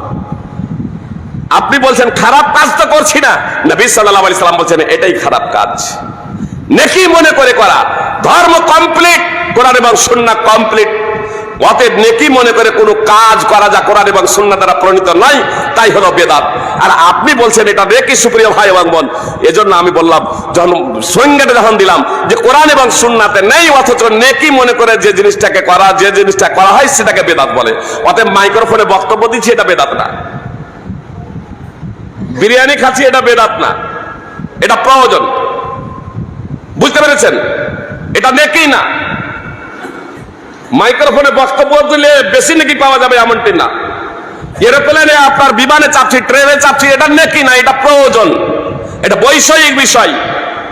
আপনি বলছেন খারাপ কাজ তো করছি না, নবী সাল্লাল্লাহু আলাইহি সাল্লাম বলছেন এটাই খারাপ কাজ। নেকি মনে করে করা, ধর্ম কমপ্লিট, কোরআন এবং সুন্নাহ কমপ্লিট। অতএব নেকি মনে করে কোনো কাজ করা যা কোরআন এবং সুন্নাহ দ্বারা প্রণীত নয় তাই হলো বেদাত। আর আপনি বলছেন এটা নেকি। সুপ্রিয় ভাই এবং বোন, এজন্য আমি বললাম, যখন সংজ্ঞাটা যখন দিলাম যে কোরআন এবং সুন্নাহতে নেই অথচ নেকি মনে করে যে জিনিসটাকে করা, যে জিনিসটা করা হয় সেটাকে বেদাত বলে। অতএব মাইক্রোফোনে বক্তব্য দিচ্ছি এটা বেদাত না, বিরিয়ানি খাচ্ছি এটা বেদাত না, এটা প্রয়োজন। বুঝতে পেরেছেন? এটা নেকি না। মাইক্রোফোনে বক্তব্য দিলে বেশি নেকি পাওয়া যাবে এমনটি না। এরোপ্লেনে আপনার বিমানে চাপছি, ট্রেনে চাপছি, এটা নেকি না, এটা প্রয়োজন, এটা বৈষয়িক বিষয়।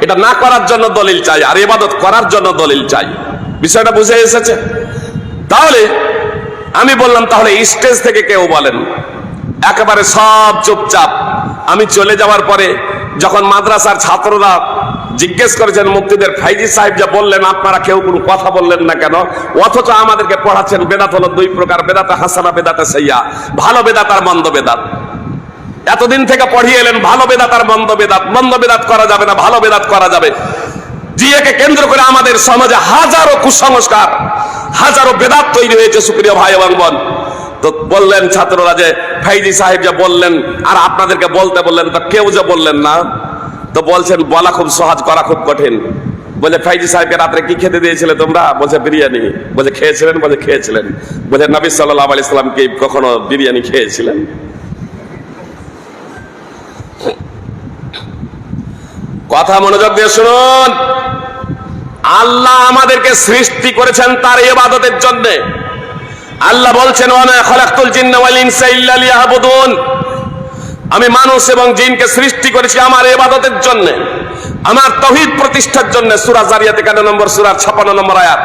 এটা না করার জন্য দলিল চাই আর ইবাদত করার জন্য দলিল চাই। বিষয়টা বুঝে এসেছে? তাহলে আমি বললাম তাহলে স্টেজ থেকে কেউ বলেন, একেবারে সব চুপচাপ। আমি চলে যাওয়ার পরে যখন মাদ্রাসার ছাত্ররা জিজ্ঞেস করেছেন মুফতিদের, ফাইজি সাহেব যা বললেন আপনারা কেউ কোনো কথা বললেন না কেন, অথচ আমাদেরকে পড়াচ্ছেন বেদাত হলো 2 প্রকার, বেদাতে হাসানা, বেদাতে সাইয়্যা, ভালো বেদাত আর মন্দ বেদাত। এতদিন থেকে পড়িয়ে এলেন ভালো বেদাত আর মন্দ বেদাত, মন্দ বেদাত করা যাবে না, ভালো বেদাত করা যাবে। জিয়াকে কেন্দ্র করে আমাদের সমাজে হাজারো কুসংস্কার, হাজারো বেদাত তৈরি হয়েছে। সুপ্রিয় ভাই এবং বোন, তো বললেন ছাত্ররা যে ফাইজি সাহেব যা বললেন আর আপনাদেরকে বলতে বললেন, তা কেউ যে বললেন না। তো বলছেন বলা খুব সহজ, করা খুব কঠিন। বলে ফাইজি সাহেবকে রাত্রে কি খেতে দিয়েছিলে তোমরা? বলছে বিরিয়ানি। বলে খেয়েছিলেন? বলে খেয়েছিলেন। বলে নবী সাল্লাল্লাহু আলাইহি সাল্লাম কি কখনো বিরিয়ানি খেয়েছিলেন? কথা মনোযোগ দিয়ে শুনুন। আল্লাহ আমাদেরকে সৃষ্টি করেছেন তার ইবাদতের জন্য। আল্লাহ বলছেন ওয়া মা খালাকতুল জিন্না ওয়াল ইনসা ইল্লা লিয়াবুদুন, আমি মানুষ এবং জিনকে সৃষ্টি করেছি আমার ইবাদতের জন্য, আমার তাওহীদ প্রতিষ্ঠার জন্য। সূরা জারিয়াত 51 নম্বর সূরার 56 নম্বর আয়াত।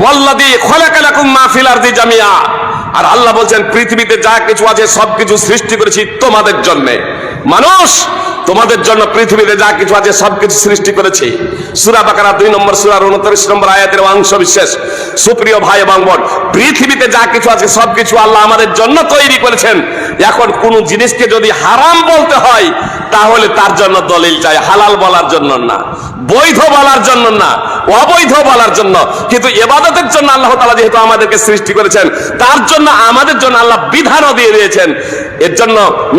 ওয়াল্লাযী খালাকা লাকুম মা ফিল আরদি জামিআ, আর আল্লাহ বলছেন পৃথিবীতে যা কিছু আছে সবকিছু সৃষ্টি করেছি তোমাদের জন্য। মানুষ, তোমাদের জন্য পৃথিবীতে যা কিছু আছে সবকিছু সৃষ্টি করেছি। সূরা বাকারা 2 নম্বর সূরার 29 নম্বর আয়াতের অংশ বিশেষ। সুপ্রিয় ভাই এবং বোন, পৃথিবীতে যা কিছু আছে সবকিছু আল্লাহ আমাদের জন্য তৈরি করেছেন। এখন কোন জিনিসকে যদি হারাম বলতে হয় তাহলে তার জন্য দলিল চাই, হালাল বলার জন্য না, বৈধ বলার জন্য না, অবৈধ বলার জন্য। কিন্তু ইবাদতের জন্য আল্লাহ তাআলা যেহেতু আমাদেরকে সৃষ্টি করেছেন, তার জন্য আমাদের জন্য আল্লাহ বিধানও দিয়ে দিয়েছেন। এর জন্য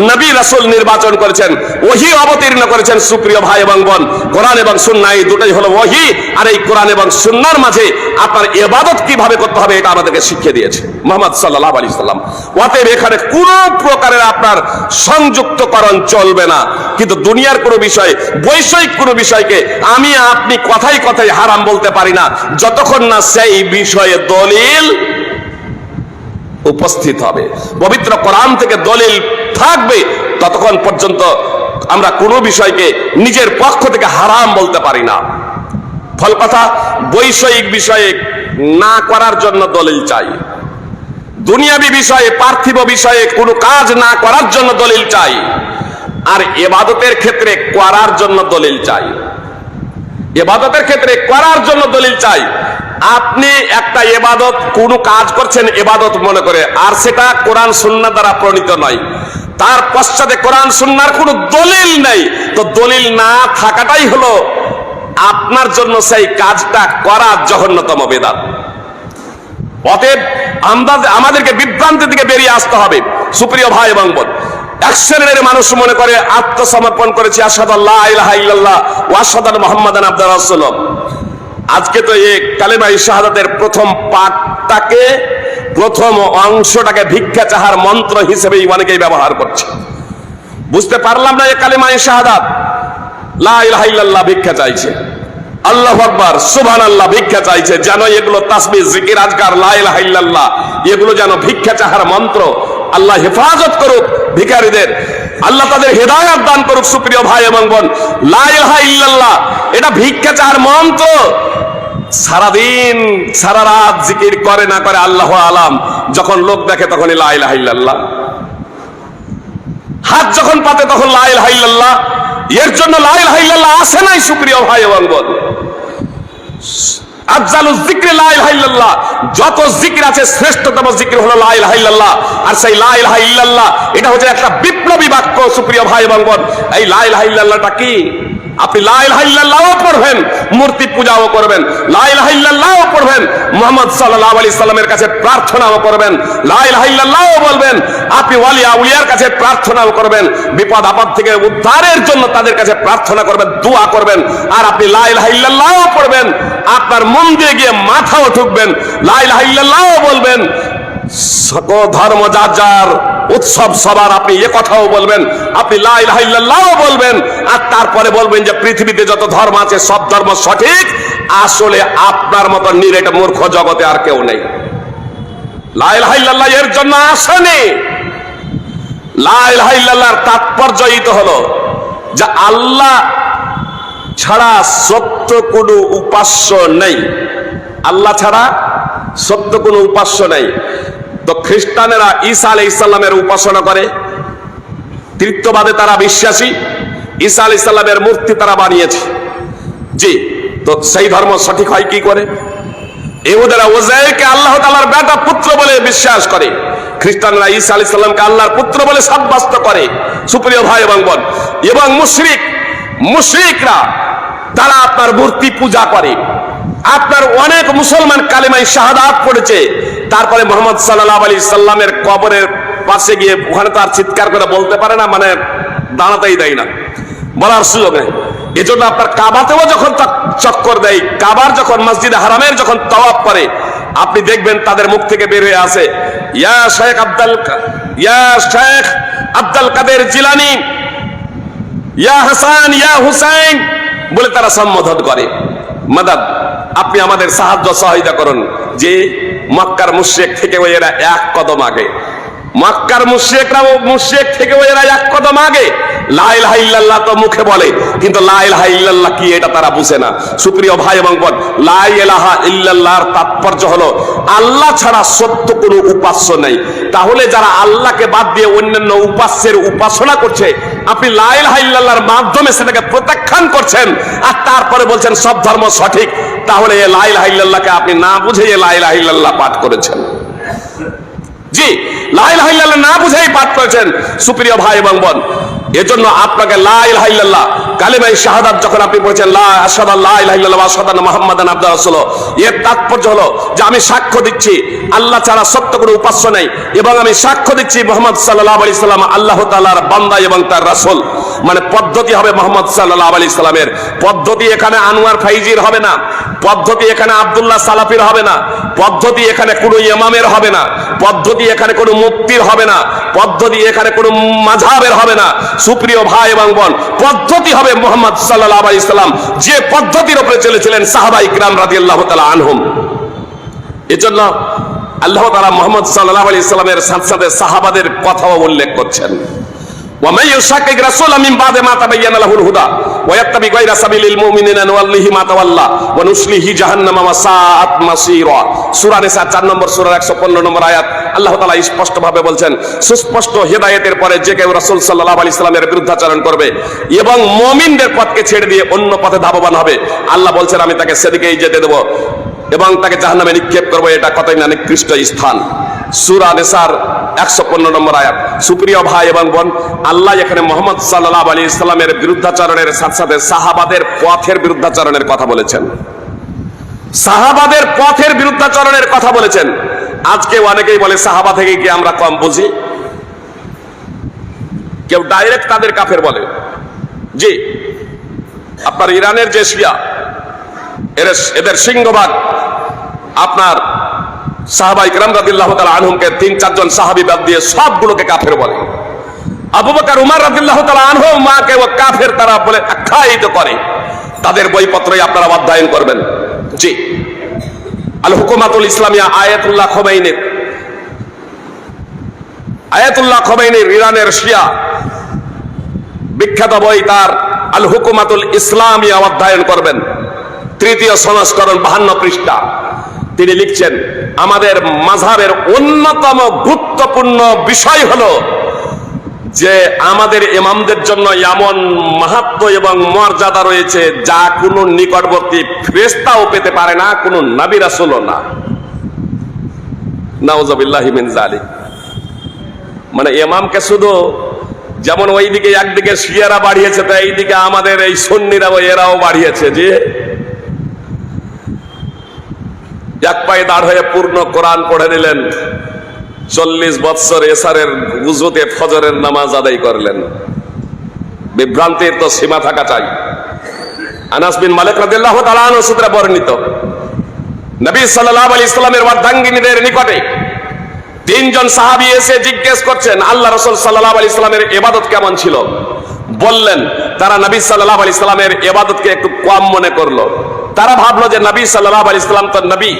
নবী রাসূল নির্বাচন করেছেন, ওহী অবতীর্ণ করেছেন। সুপ্রিয় ভাই এবং বোন, কোরআন এবং সুন্নাহ এই দুটোই হলো ওহী, আর এই কোরআন এবং সুন্নাহর মাঝে আপনার ইবাদত কিভাবে করতে হবে এটা আমাদেরকে শিখিয়ে দিয়েছে মুহাম্মদ সাল্লাল্লাহু আলাইহি সাল্লাম। অতএব এখানে কোনো প্রকারের আপনার সংযুক্তকরণ চলবে না। কিন্তু দুনিয়ার কোনো বিষয়, বৈষয়িক কোনো বিষয়কে আমি আপনি কথাই কথাই হারাম বলতে পারি না যতক্ষণ না সেই বিষয়ে দলিল উপস্থিত হবে, পবিত্র কোরআন থেকে দলিল থাকবে, ততক্ষণ পর্যন্ত আমরা কোনো বিষয়কে নিজের পক্ষ থেকে হারাম বলতে পারি না। ফল কথা, বৈষয়িক বিষয়ে না করার জন্য দলিল চাই, দুনিয়াবী বিষয়ে, পার্থিব বিষয়ে কোনো কাজ না করার জন্য দলিল চাই, আর ইবাদতের ক্ষেত্রে করার জন্য দলিল চাই। ইবাদতের ক্ষেত্রে করার জন্য দলিল চাই। আপনি একটা ইবাদত, কোনো কাজ করছেন ইবাদত মনে করে, আর সেটা কোরআন সুন্নাহ দ্বারা প্রণীত নয়, তার পশ্চাতে কোরআন সুন্নাহর কোনো দলিল নেই, তো দলিল না থাকাটাই হলো আপনার জন্য সেই কাজটা করা জঘন্যতম বিদআত। অতএব আমাদেরকে বিভ্রান্তি থেকে বেরিয়ে আসতে হবে। সুপ্রিয় ভাই এবং বোন, এক শ্রেণীর মানুষ মনে করে আত্মসমর্পণ করেছে, আশহাদু আল্লা ইলাহা ইল্লাল্লাহ ওয়া আশহাদু আন্না মুহাম্মাদান আবদুহু ওয়া রাসূলুহু। আজকে তো এই কালেমায়ে শাহাদাতের প্রথম পাঠটাকে, প্রথম অংশটাকে ভিক্ষা চাহার মন্ত্র হিসেবেই অনেকেই ব্যবহার করছে। বুঝতে পারলাম না, এই কালেমায়ে শাহাদাত লা ইলাহা ইল্লাল্লাহ ভিক্ষা চাইছে, আল্লাহু আকবার সুবহানাল্লাহ ভিক্ষা চাইছে, যেন এগুলো তাসবিহ জিকির আজকার লা ইলাহা ইল্লাল্লাহ এগুলো যেন ভিক্ষা চাহার মন্ত্র। আল্লাহ হেফাজত করুক ভিখারীদের, আল্লাহ তাদের হেদায়েত দান করুক। সুপ্রিয় ভাই এবং বোন, লা ইলাহা ইল্লাল্লাহ এটা ভিক্ষা চাহার মন্ত্র। সারাদিন সারা রাত জিকির করে না করে আল্লাহু আলাম, যখন লোক দেখে তখনই লা ইলাহা ইল্লাল্লাহ, হাত যখন পাতে তখন লা ইলাহা ইল্লাল্লাহ। এর জন্য লা ইলাহা ইল্লাল্লাহ আসে নাই। সুপ্রিয় ভাই এবং বোন, আফজালুজ যিকরি লা ইলাহা ইল্লাল্লাহ, যত জিকির আছে শ্রেষ্ঠতম জিকির হলো লা ইলাহা ইল্লাল্লাহ। আর সেই লা ইলাহা ইল্লাল্লাহ এটা হচ্ছে একটা বিপ্লবী বাক্য। সুপ্রিয় ভাই এবং বোন, এই লা ইলাহা ইল্লাল্লাহটা কি? আপনি লা ইলাহা ইল্লাল্লাহও পড়বেন, মূর্তি পূজাও করবেন, লা ইলাহা ইল্লাল্লাহও পড়বেন, মুহাম্মদ সাল্লাল্লাহু আলাইহি সাল্লামের কাছে প্রার্থনাও করবেন, লা ইলাহা ইল্লাল্লাহও বলবেন, আপনি ওয়ালি আউলিয়ার কাছে প্রার্থনাও করবেন, বিপদ আপদ থেকে উদ্ধারের জন্য তাদের কাছে প্রার্থনা করবেন, দোয়া করবেন। আর আপনি লা ইলাহা ইল্লাল্লাহও পড়বেন, আপনার মন দিয়ে গিয়ে মাথাও ঠুকবেন, লা ইলাহা ইল্লাল্লাহও বলবেন। সকল ধর্ম যার যার উৎসব সবার আপনি এ কথাও বলবেন, আপনি লা ইলাহা ইল্লাল্লাহও বলবেন। আর তারপরে বলবেন যে পৃথিবীতে যত ধর্ম আছে সব ধর্ম সঠিক। আসলে আপনার মতো নিরেট মূর্খ জগতে আর কেউ নেই। লা ইলাহা ইল্লাল্লাহ এর জন্য আসেনি। লা ইলাহা ইল্লাল্লাহর তাৎপর্য এই তো হলো যে আল্লাহ ছাড়া সত্য কোনো উপাস্য নেই। আল্লাহ ছাড়া সত্য কোনো উপাস্য নেই। তো খ্রিস্টানেরা ঈসা আলাইহিস সালামের উপাসনা করে, তৃতীয়বাদে তারা বিশ্বাসী, ঈসা আলাইহিস সালামের মূর্তি তারা বানিয়েছে। জি, তো সেই ধর্ম সঠিক হয় কি করে? ইহুদিরা উযাইরকে আল্লাহ তাআলার বেটা পুত্র বলে বিশ্বাস করে, খ্রিস্টানরা ঈসা আলাইহিস সালামকে আল্লাহর পুত্র বলে সাব্যস্ত করে। সুপ্রিয় ভাই এবং বোন, এবং মুশরিকরা তারা আপনার মূর্তি পূজা করে। আপনার অনেক মুসলমান কালেমায়ে শাহাদাত পড়েছে, তারপরে মুহাম্মদ সাল্লাল্লাহু আলাইহি সাল্লামের কবরের পাশে গিয়ে ওখানে তার চিৎকার করে বলতে পারে না, মানে দাঁড়াতেই দেয় না, বলার সুযোগ নেই। এজন্য আপনার কাবাতেও যখন চক্কর দেয়, কাবার যখন মসজিদে হারামের যখন তাওয়াফ করে, আপনি দেখবেন তাদের মুখ থেকে বের হয়ে আসে ইয়া শেখ আব্দুল কাদের জিলানী, ইয়া হাসান, ইয়া হুসাইন বলে তারা সম্বোধন করে। মাদাদ, আপনি আমাদের সাহায্য সহায়তা করুন। যে মক্কার মুশরিক থেকে এরা এক কদম আগে, মক্কার মুশরিকরাও মুশরিক থেকে এরা এক কদম আগে। লা ইলাহা ইল্লাল্লাহ তো মুখে বলে, কিন্তু লা ইলাহা ইল্লাল্লাহ কি এটা তারা বুঝে না। সুপ্রিয় ভাই এবং বোন, লা ইলাহা ইল্লাল্লাহর তাৎপর্য হলো আল্লাহ ছাড়া সত্য কোনো উপাস্য নেই। তাহলে যারা আল্লাহকে বাদ দিয়ে অন্যান্য উপাস্যের উপাসনা করছে, আপনি লা ইলাহা ইল্লাল্লাহর মাধ্যমে সেটাকে প্রত্যাখ্যান করছেন, আর তারপরে বলছেন সব ধর্ম সঠিক। তাহলে এই লা ইলাহা ইল্লাল্লাহকে আপনি না বুঝে লা ইলাহা ইল্লাল্লাহ পাঠ করেছেন। জি, লা ইলাহা ইল্লাল্লাহ না বুঝেই পাঠ করেছেন। সুপ্রিয় ভাই এবং বোন, এজন্য আপনাকে লা ইলাহা ইল্লাল্লাহ কালেমায়ে শাহাদাত যখন আপনি বলছেন লা আশহাদু আল্লা ইলাহা ইল্লাল্লাহ ওয়া আশহাদু আন্না মুহাম্মাদান আবদুহু ওয়া রাসূলুহু, এর তাৎপর্য হলো যে আমি সাক্ষ্য দিচ্ছি আল্লাহ ছাড়া সত্য কোনো উপাস্য নেই, এবং আমি সাক্ষ্য দিচ্ছি মুহাম্মদ সাল্লাল্লাহু আলাইহি সাল্লাম আল্লাহ তাআলার বান্দা এবং তার রাসূল। মানে পদ্ধতি হবে মুহাম্মদ সাল্লাল্লাহু আলাইহি সাল্লামের পদ্ধতি। এখানে আনোয়ার ফাইজির হবে না, পদ্ধতি এখানে আব্দুল্লাহ সালাফির হবে না, পদ্ধতি এখানে কোনো ইমামের হবে না, পদ্ধতি এখানে কোনো মুফতির হবে না, পদ্ধতি এখানে কোনো মাযহাবের হবে না। সুপ্রিয় ভাই এবং বোন, পদ্ধতি হবে মুহাম্মদ সাল্লাল্লাহু আলাইহি সাল্লাম যে পদ্ধতির উপরে চলেছিলেন সাহাবায়ে কিরাম রাদিয়াল্লাহু তাআলা আনহুম। এজন্য আল্লাহ তাআলা মুহাম্মদ সাল্লাল্লাহু আলাইহি সাল্লামের সাথে সাথে সাহাবাদের কথাও উল্লেখ করছেন। ومن يشاقق الرسول من بعد ما تبين له الهدى ويتبع غير سبيل المؤمنين نوليه ما تولى ونصليه جهنم وساءت مصيرا। সূরা নিসা 4 নম্বর সূরার 115 নম্বর আয়াত আল্লাহ তাআলা স্পষ্ট ভাবে বলছেন, সুস্পষ্ট হেদায়েতের পরে যে কেউ রাসূল সাল্লাল্লাহু আলাইহি সাল্লামের বিরুদ্ধাচরণ করবে এবং মুমিনদের পথকে ছেড়ে দিয়ে অন্য পথে ধাবমান হবে, আল্লাহ বলছেন আমি তাকে সেদিকেই যেতে দেব এবং তাকে জাহান্নামে নিক্ষেপ করব। এটা কতই না নিকৃষ্ট স্থান। সূরা নিসার 115 নম্বর আয়াত। সুপ্রিয় ভাই এবং বোন, আল্লাহ এখানে মুহাম্মদ সাল্লাল্লাহু আলাইহি সাল্লামের বিরুদ্ধাচরণের সাথে সাথে সাহাবাদের পথের বিরুদ্ধাচরণের কথা বলেছেন। সাহাবাদের পথের বিরুদ্ধাচরণের কথা বলেছেন। আজকে অনেকেই বলে সাহাবা থেকে কি আমরা কম বুঝি? কেউ ডাইরেক্ট তাদের কাফের বলে। জি, আপনার ইরানের যে শিয়া, এদের সিংহভাগ আপনার সাহাবায়ে কেরাম রাদিয়াল্লাহু তাআলা আনহুমকে 3-4 জন সাহাবী বাদ দিয়ে সবগুলোকে কাফের বলে। আবু বকর, উমর রাদিয়াল্লাহু তাআলা আনহুমাকে ও কাফের তারা বলে আখ্যায়িত করে। তাদের বইপত্রই আপনারা অধ্যয়ন করবেন। জি, আল হুকুমাতুল ইসলামিয়া আয়াতুল্লাহ খোমেনির ইরানের শিয়া বিখ্যাত বই, তার আল হুকুমাতুল ইসলামিয়া অধ্যয়ন করবেন। 3য় সংস্করণ 52 পৃষ্ঠা। তিনি লিখছেন, আমাদের মাযহাবের অন্যতম গুরুত্বপূর্ণ বিষয় হলো যে আমাদের ইমামদের জন্য এমন মাহাত্ম্য এবং মর্যাদা রয়েছে যা কোনো নিকটবর্তী ফেরেশতাও পেতে পারে না, কোনো নবী রাসূলও না। নাউযুবিল্লাহি মিন যালিক। মানে ইমামকে শুধু যেমন ওইদিকে একদিকে শিয়ারা বাড়িয়েছে, তাই এইদিকে আমাদের এই সুন্নিরাও এরাও বাড়িয়েছে। যে এক পায়ে দাঁড় হয়ে পূর্ণ কোরআন পড়ে নিলেন, 40 বৎসর এশারের উযুতে ফজরের নামাজ আদায় করলেন। বিভ্রান্তির তো সীমা থাকা চাই। আনাস বিন মালিক রাদিয়াল্লাহু তাআলা আনহু সূত্রে বর্ণিত, নবী সাল্লাল্লাহু আলাইহি সাল্লামের বার্ধাঙ্গিনীদের নিকটে 3 জন সাহাবী এসে জিজ্ঞেস করছেন, আল্লাহ রাসূল সাল্লাল্লাহু আলাইহি সাল্লামের ইবাদত কেমন ছিল? বললেন, তারা নবী সাল্লাল্লাহু আলাইহি সাল্লামের ইবাদতকে একটু কম মনে করলো। তারা ভাবলো যে নবী সাল্লাল্লাহু আলাইহি সাল্লাম তো নবী,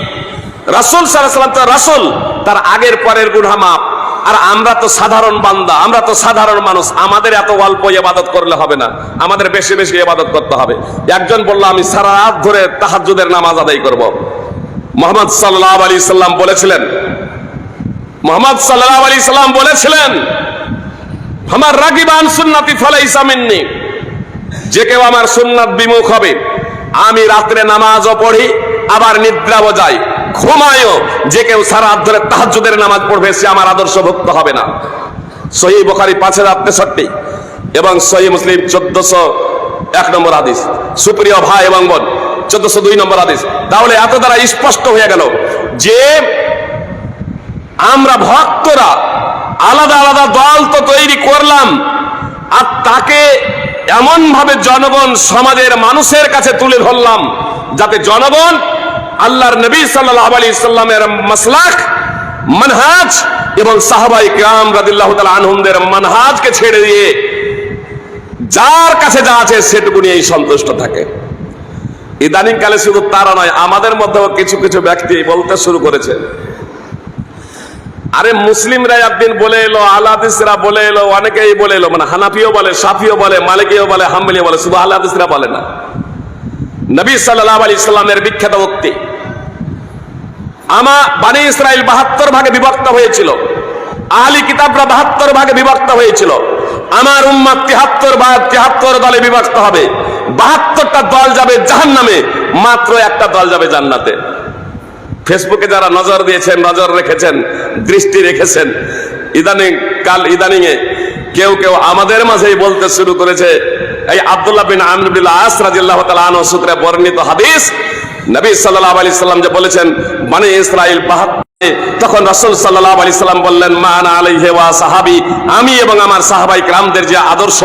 রাসূল সাল্লাল্লাহু আলাইহি সাল্লাম তো রাসূল, তার আগের পরের গুনাহ মাফ। আর আমরা তো সাধারণ বান্দা, আমরা তো সাধারণ মানুষ, আমাদের এত অল্প ইবাদত করলে হবে না, আমাদের বেশি বেশি ইবাদত করতে হবে। একজন বলল, আমি সারা রাত ধরে তাহাজ্জুদের নামাজ আদায় করব। মুহাম্মদ সাল্লাল্লাহু আলাইহি সাল্লাম বলেছিলেন, আমার রাগিবান সুন্নতি ফালাইসা মিন্নি, যে কেউ আমার সুন্নাত বিমুখ হবে, আমি রাত্রে নামাজও পড়ি আবার নিদ্রাও যাই, ঘুমায়ও, যে কেউ সারা রাত ধরে তাহাজ্জুদের নামাজ পড়বে সে আমার আদর্শভুক্ত হবে না। সহিহ বুখারী 5063 এবং সহিহ মুসলিম 1401 নম্বর হাদিস। সুপ্রিয় ভাই এবং বোন, 1402 নম্বর হাদিস। তাহলে এত দ্বারা স্পষ্ট হয়ে গেল যে আমরা ভক্তরা আলাদা আলাদা দল তো তৈরি করলাম, আর তাকে এমন ভাবে জনগণ সমাজের মানুষের কাছে তুলে ধরলাম যাতে জনগণ আল্লাহর নবী সাল্লাল্লাহু আলাইহি সাল্লামের মাসলাক, মানহাজ এবং সাহাবায়ে কেরাম রাদিয়াল্লাহু তাআলা আনহুমদের মানহাজকে ছেড়ে দিয়ে যার কাছে যা আছে সেটুকু নিয়েই সন্তুষ্ট থাকে। ইদানিং কালে শুধু তারা নয়, আমাদের মধ্যেও কিছু কিছু ব্যক্তি বলতে শুরু করেছে, আরে মুসলিমরা একদিন বলে এলো, আহলে হাদিসরা বলে এলো, অনেকেই বলে এলো, মানে হানাফিও বলে, শাফিও বলে, মালিকিও বলে, হাম্বলিও বলে, শুধু আহলে হাদিসরা বলে না। নবী সাল্লাল্লাহু আলাইহি সাল্লামের বিখ্যাত উক্তি, বনি ইসরাইল 72 ভাগে বিভক্ত হয়েছিল, আহলি কিতাবরা 72 ভাগে বিভক্ত হয়েছিল, আমার উম্মত 73 দলে বিভক্ত হবে। 72টা দল যাবে জাহান্নামে, মাত্র একটা দল যাবে জান্নাতে। ফেসবুকে যারা নজর দিয়েছেন, নজর রেখেছেন, দৃষ্টি রেখেছেন, ইদানিং এ কেউ কেউ আমাদের মাঝেই বলতে শুরু করেছে, এই আব্দুল্লাহ বিন আমর বিন আস রাদিয়াল্লাহু তাআলা আনহু সূত্রে বর্ণিত হাদিস, নবী সাল্লাল্লাহু আলাইহি সাল্লাম যে বলেছেন বনি ইসরাইল 72, তখন রাসূল সাল্লাল্লাহু আলাইহি সাল্লাম বললেন, মা আনা আলাইহি ওয়া সাহাবী, আমি এবং আমার সাহাবায়ে কেরামদের যে আদর্শ,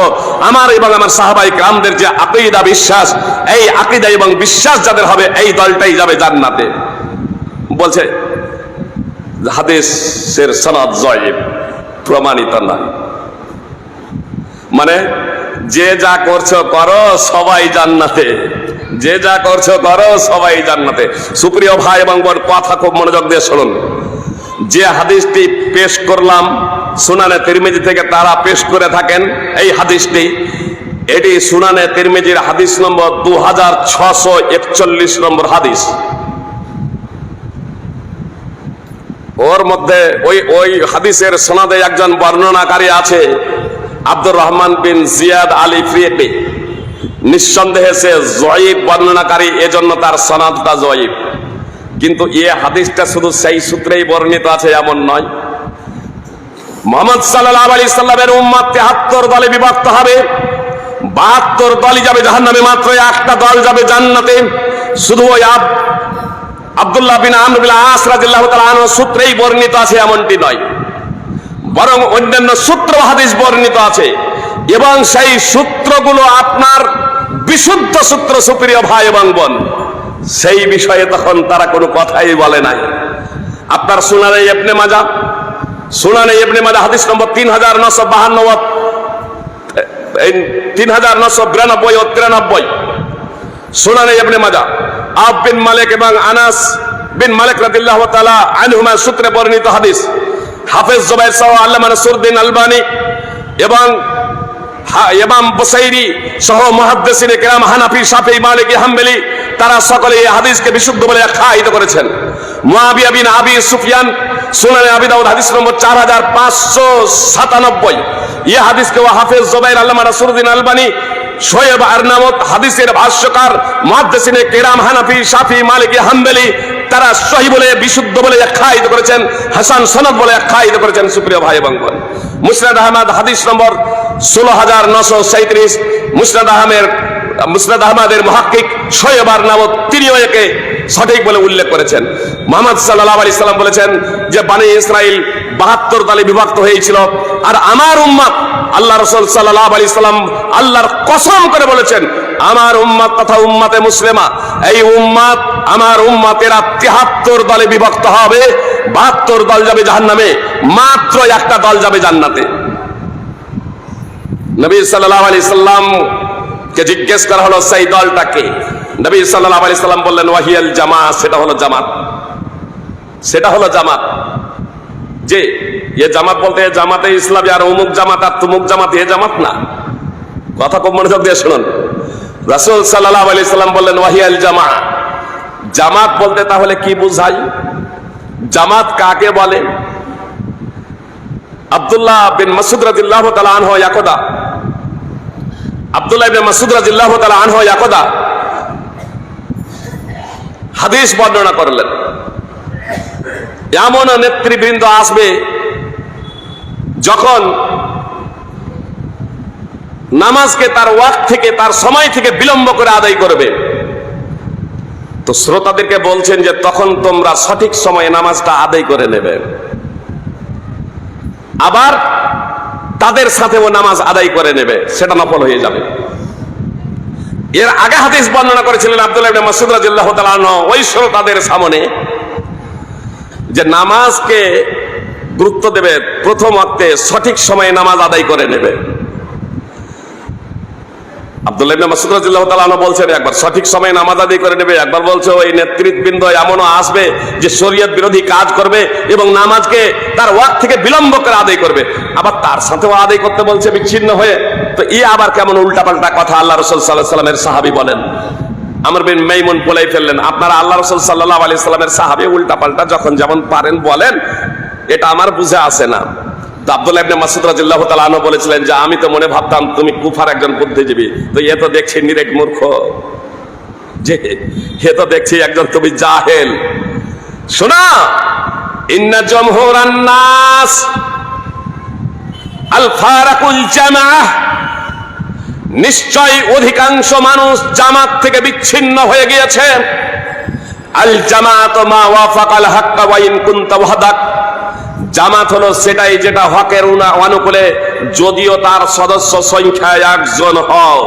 আমার এবং আমার সাহাবায়ে কেরামদের যে আকীদা বিশ্বাস, এই আকীদা এবং বিশ্বাস যাদের হবে এই দলটাই যাবে জান্নাতে। বলছে হাদিসের সনদ জয়ীফ, প্রমাণিত নয়। মানে যে যা করছো করো, সবাই জান্নাতে, যে যা করছো করো, সবাই জান্নাতে। সুপ্রিয় ভাই এবং বোন, কথা খুব মনোযোগ দিয়ে শুনুন। যে হাদিসটি পেশ করলাম সুনানে তিরমিজি থেকে তারা পেশ করে থাকেন, এই হাদিসটি, এটি সুনানে তিরমিজির হাদিস নম্বর 2641 নম্বর হাদিস। ওর মধ্যে ওই হাদিসের সনদে একজন বর্ণনাকারী আছে, আব্দুর রহমান বিন জিয়াদ আলী ফিরি। নিঃসন্দেহে সে জয়ীফ বর্ণনাকারী, এজন্য তার সনদটা জয়ীফ। কিন্তু এ হাদিসটা শুধু সেই সূত্রেই বর্ণিত আছে এমন নয়। মুহাম্মদ সাল্লাল্লাহু আলাইহি সাল্লামের উম্মত 73 দলে বিভক্ত হবে, 72 দলই যাবে জাহান্নামে, মাত্র একটা দল যাবে জান্নাতে। শুধু ওই আব্দুল্লাহ বিন আমর বিন আস রাদিয়াল্লাহু তাআলা আনহু সূত্রেই বর্ণিত আছে এমনটি নয়, বরং অন্যান্য সূত্র হাদিস বর্ণিত আছে, এবং সেই সূত্রগুলো আপনার বিশুদ্ধ সূত্র। সুপ্রিয় ভাই এবং বোন, সেই বিষয়ে তখন তারা কোনো কথাই বলে নাই। আপনার সুনানে ইবনে মাজাহ হাদিস নম্বর 3952, 3992 ও 93। সুনানে ইবনে মাজাহ আব বিন মালিক এবং আনাস বিন মালিক রাদিয়াল্লাহু তাআলা আনহুমা সূত্রে বর্ণিত হাদিস। হাফেজ জুবাইর সহ আল্লামা নাসরুদ্দিন আলবানী এবং ইমাম বুসাইরি সহ মুহাদ্দিসিনে কিরাম হানাফি, শাফিঈ, মালিকি, হাম্বলি তারা সকলে এই হাদিসকে বিশুদ্ধ বলে আখ্যায়িত করেছেন। মুয়াবিয়া বিন আবি সুফিয়ান সুনানে আবি দাউদ হাদিস নম্বর 4597, এই হাদিসকে হাফেজ জুবাইর, আল্লামা নাসরুদ্দিন আলবানী, শোয়েব আরনাউত, হাদিসের ভাষ্যকার, মুহাদ্দিসিনে কিরাম হানাফি, শাফিঈ, মালিকি, হাম্বলি তারা সহিহ বলে বিশুদ্ধ বলে আখ্যায়িত করেছেন, হাসান সনদ বলে আখ্যায়িত করেছেন। সুপ্রিয় ভাই এবং বোন, মুসনাদ আহমদ হাদিস নম্বর 16937, মুসনাদ আহমদের মুহাক্কিক শোয়েব আরনাউত তিনিও একে সঠিক বলে উল্লেখ করেছেন। মুহাম্মদ সাল্লাল্লাহু আলাইহি সাল্লাম বলেছেন যে বনি ইসরাইল 72 দলে বিভক্ত হয়েছিল, আর আমার উম্মত, আল্লাহ রাসূল সাল্লাল্লাহু আলাইহি সাল্লাম আল্লাহর কসম করে বলেছেন, আমার উম্মত তথা উম্মতে মুসলিমা, এই উম্মত আমার উম্মতেরা 73 দলে বিভক্ত হবে, 72 দল যাবে জাহান্নামে, মাত্র একটা দল যাবে জান্নাতে। নবী সাল্লাল্লাহু আলাইহি সাল্লাম কে জিজ্ঞেস করা হলো সেই দলটা কে? নবী সাল্লাল্লাহু আলাইহি সাল্লাম বললেন ওয়াহিয়াল জামাত, সেটা হলো জামাত, সেটা হলো জামাত। যে এ জামাত বলতে জামাতে ইসলামী আর অমুক জামাত আর তুমুক জামাত, এ জামাত না। কথা খুব মনোযোগ দিয়ে শুনুন। রাসূল সাল্লাল্লাহু আলাইহি সাল্লাম বললেন ওয়াহিয়াল জামা। জামাত বলতে তাহলে কি বুঝাই? জামাত কাকে বলে? আব্দুল্লাহ বিন মাসউদ রাদিয়াল্লাহু তাআলা আনহু ইয়াকুদা, আব্দুল্লাহ ইবনে মাসউদ রাদিয়াল্লাহু তাআলা আনহু ইয়াকুদা হাদিস বর্ণনা করলেন, এমন নেতৃবৃন্দ আসবে যখন নামাজকে তার ওয়াক্ত থেকে, তার সময় থেকে বিলম্ব করে আদায় করবে। তো শ্রোতাদেরকে বলছেন যে তখন তোমরা সঠিক সময়ে নামাজটা আদায় করে নেবে, আবার তাদের সাথেও নামাজ আদায় করে নেবে, সেটা নফল হয়ে যাবে। এর আগে হাদিস বর্ণনা করেছিলেন আব্দুল্লাহ ইবনে মাসউদ রাদিয়াল্লাহু তাআলা আনহু ওই শ্রোতাদের সামনে যে নামাজকে গুরুত্ব দেবে, প্রথম ওয়াক্তে সঠিক সময়ে নামাজ আদায় করে নেবে। আব্দুল্লাহ ইবনে মাসউদ রাদিয়াল্লাহু তাআলা আনহু বলছেন একবার সঠিক সময়ে নামাজ আদায় করে নেবে, একবার বলছে ওই নেতৃবৃন্দ এমনও আসবে যে শরীয়ত বিরোধী কাজ করবে এবং নামাজকে তার ওয়াক্ত থেকে বিলম্ব করে আদায় করবে, আবার তার সাথেও আদায় করতে বলছে বিচ্ছিন্ন হয়ে। তো এই আবার কেমন উল্টাপাল্টা কথা আল্লাহ রাসূল সাল্লাল্লাহু আলাইহি সাল্লামের সাহাবী বলেন। আমর বিন মাইমুন বলেই ফেললেন, আপনারা আল্লাহ রাসূল সাল্লাল্লাহু আলাইহি সাল্লামের সাহাবী, উল্টাপাল্টা যখন যেমন পারেন বলেন, এটা আমার বুঝে আসে না। তো আব্দুল্লাহ ইবনে মাসউদ রাদিয়াল্লাহু তাআলা আনহু বলেছিলেন যে আমি তো মনে ভাবতাম তুমি কুফার একজন বুদ্ধিজীবী, তো এ তো দেখছি নিরেট মূর্খ, যে এ তো দেখছি একজন তুমি জাহেল। শোনা, ইন্না জমহুরান নাস আল ফারাকুল জামাআহ, নিশ্চয় অধিকাংশ মানুষ জামাত থেকে বিচ্ছিন্ন হয়ে গিয়েছে। আল জামাত মা ওয়াফাকাল হাক্কা ওয়া ইন কুনতা ওয়াহদাক, জামাত হলো সেটাই যেটা হকের অনুকূলে, যদিও তার সদস্য সংখ্যা একজন হও।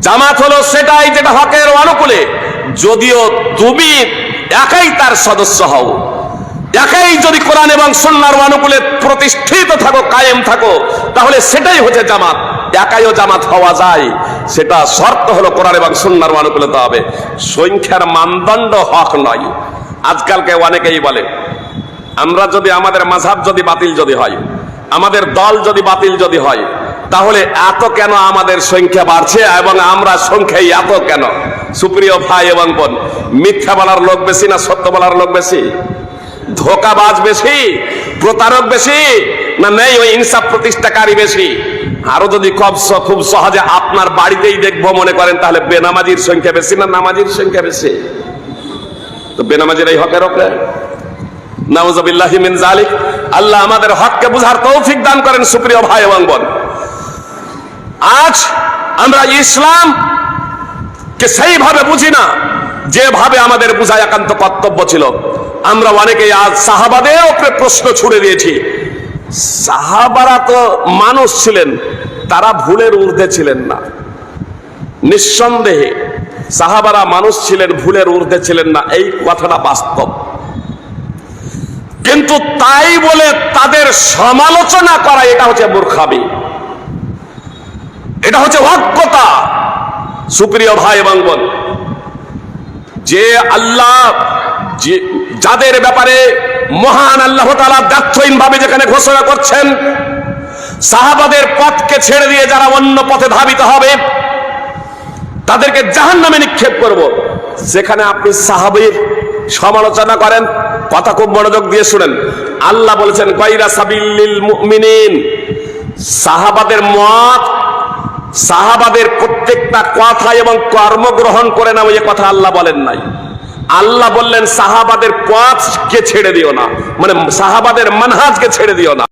জামাত হলো সেটাই যেটা হকের অনুকূলে, যদিও তুমি একাই তার সদস্য হও। একাই যদি কোরআন এবং সুন্নাহর অনুকূলে প্রতিষ্ঠিত থাকো, কায়েম থাকো, তাহলে সেটাই হচ্ছে জামাত। একাইও জামাত হওয়া যায়, সেটা শর্ত হলো কোরআন এবং সুন্নাহর অনুকূলতা হবে, সংখ্যার মানদণ্ড হক নয়। আজকালকে অনেকেই বলে আমরা যদি আমাদের মাযহাব যদি বাতিল যদি হয়, আমাদের দল যদি বাতিল যদি হয়, তাহলে এত কেন আমাদের সংখ্যা বাড়ছে এবং আমরা সংখ্যায় এত কেন? সুপ্রিয় ভাই এবং বোন, মিথ্যা বলার লোক বেশি না সত্য বলার লোক বেশি? ধোঁকাবাজ বেশি, প্রতারক বেশি, না নেই ওই ইনসাফ প্রতিষ্ঠাকারী বেশি? আরো যদি খুব সহজে আপনার বাড়িতেই দেখবো মনে করেন, তাহলে বেনামাজির সংখ্যা বেশি না নামাজির সংখ্যা বেশি? তো বেনামাজির এই হকের ওপরে নাউযুবিল্লাহি মিন যালিক। আল্লাহ আমাদের হককে বুঝার তৌফিক দান করেন। সুপ্রিয় ভাই এবং বোন, আজ আমরা ইসলাম কে সেইভাবে বুঝি না যেভাবে আমাদের বুঝা একান্ত কর্তব্য ছিল। আমরা অনেকেই আজ সাহাবাদের উপরে প্রশ্ন ছুড়ে দিয়েছি। সাহাবারা তো মানুষ ছিলেন, তারা ভুলের ঊর্ধ্বে ছিলেন না। নিঃসন্দেহে সাহাবারা মানুষ ছিলেন, ভুলের ঊর্ধ্বে ছিলেন না, এই কথাটা বাস্তব। কিন্তু তাই বলে তাদের সমালোচনা করা, এটা হচ্ছে মূর্খামি, এটা হচ্ছে অজ্ঞতা। সুপ্রিয় ভাই এবং বোন, যে আল্লাহ যাদের ব্যাপারে মহান আল্লাহ তাআলা দ্ব্যর্থহীন ভাবে যেখানে ঘোষণা করছেন, সাহাবাদের পথকে ছেড়ে দিয়ে যারা অন্য পথে ধাবিত হবে তাদেরকে জাহান্নামে নিক্ষেপ করব, সেখানে আপনি সাহাবীর সমালোচনা করেন। কথা খুব মনোযোগ দিয়ে শুনেন। আল্লাহ বলেছেন গায়রা সাবিলিল মুমিনিন, সাহাবাদের মত, সাহাবাদের প্রত্যেকটা কথা এবং কর্ম গ্রহণ করে না, ওই কথা আল্লাহ বলেন নাই। আল্লাহ বললেন সাহাবাদের পথকে ছেড়ে দিও না, মানে সাহাবাদের মানহাজকে ছেড়ে দিও না।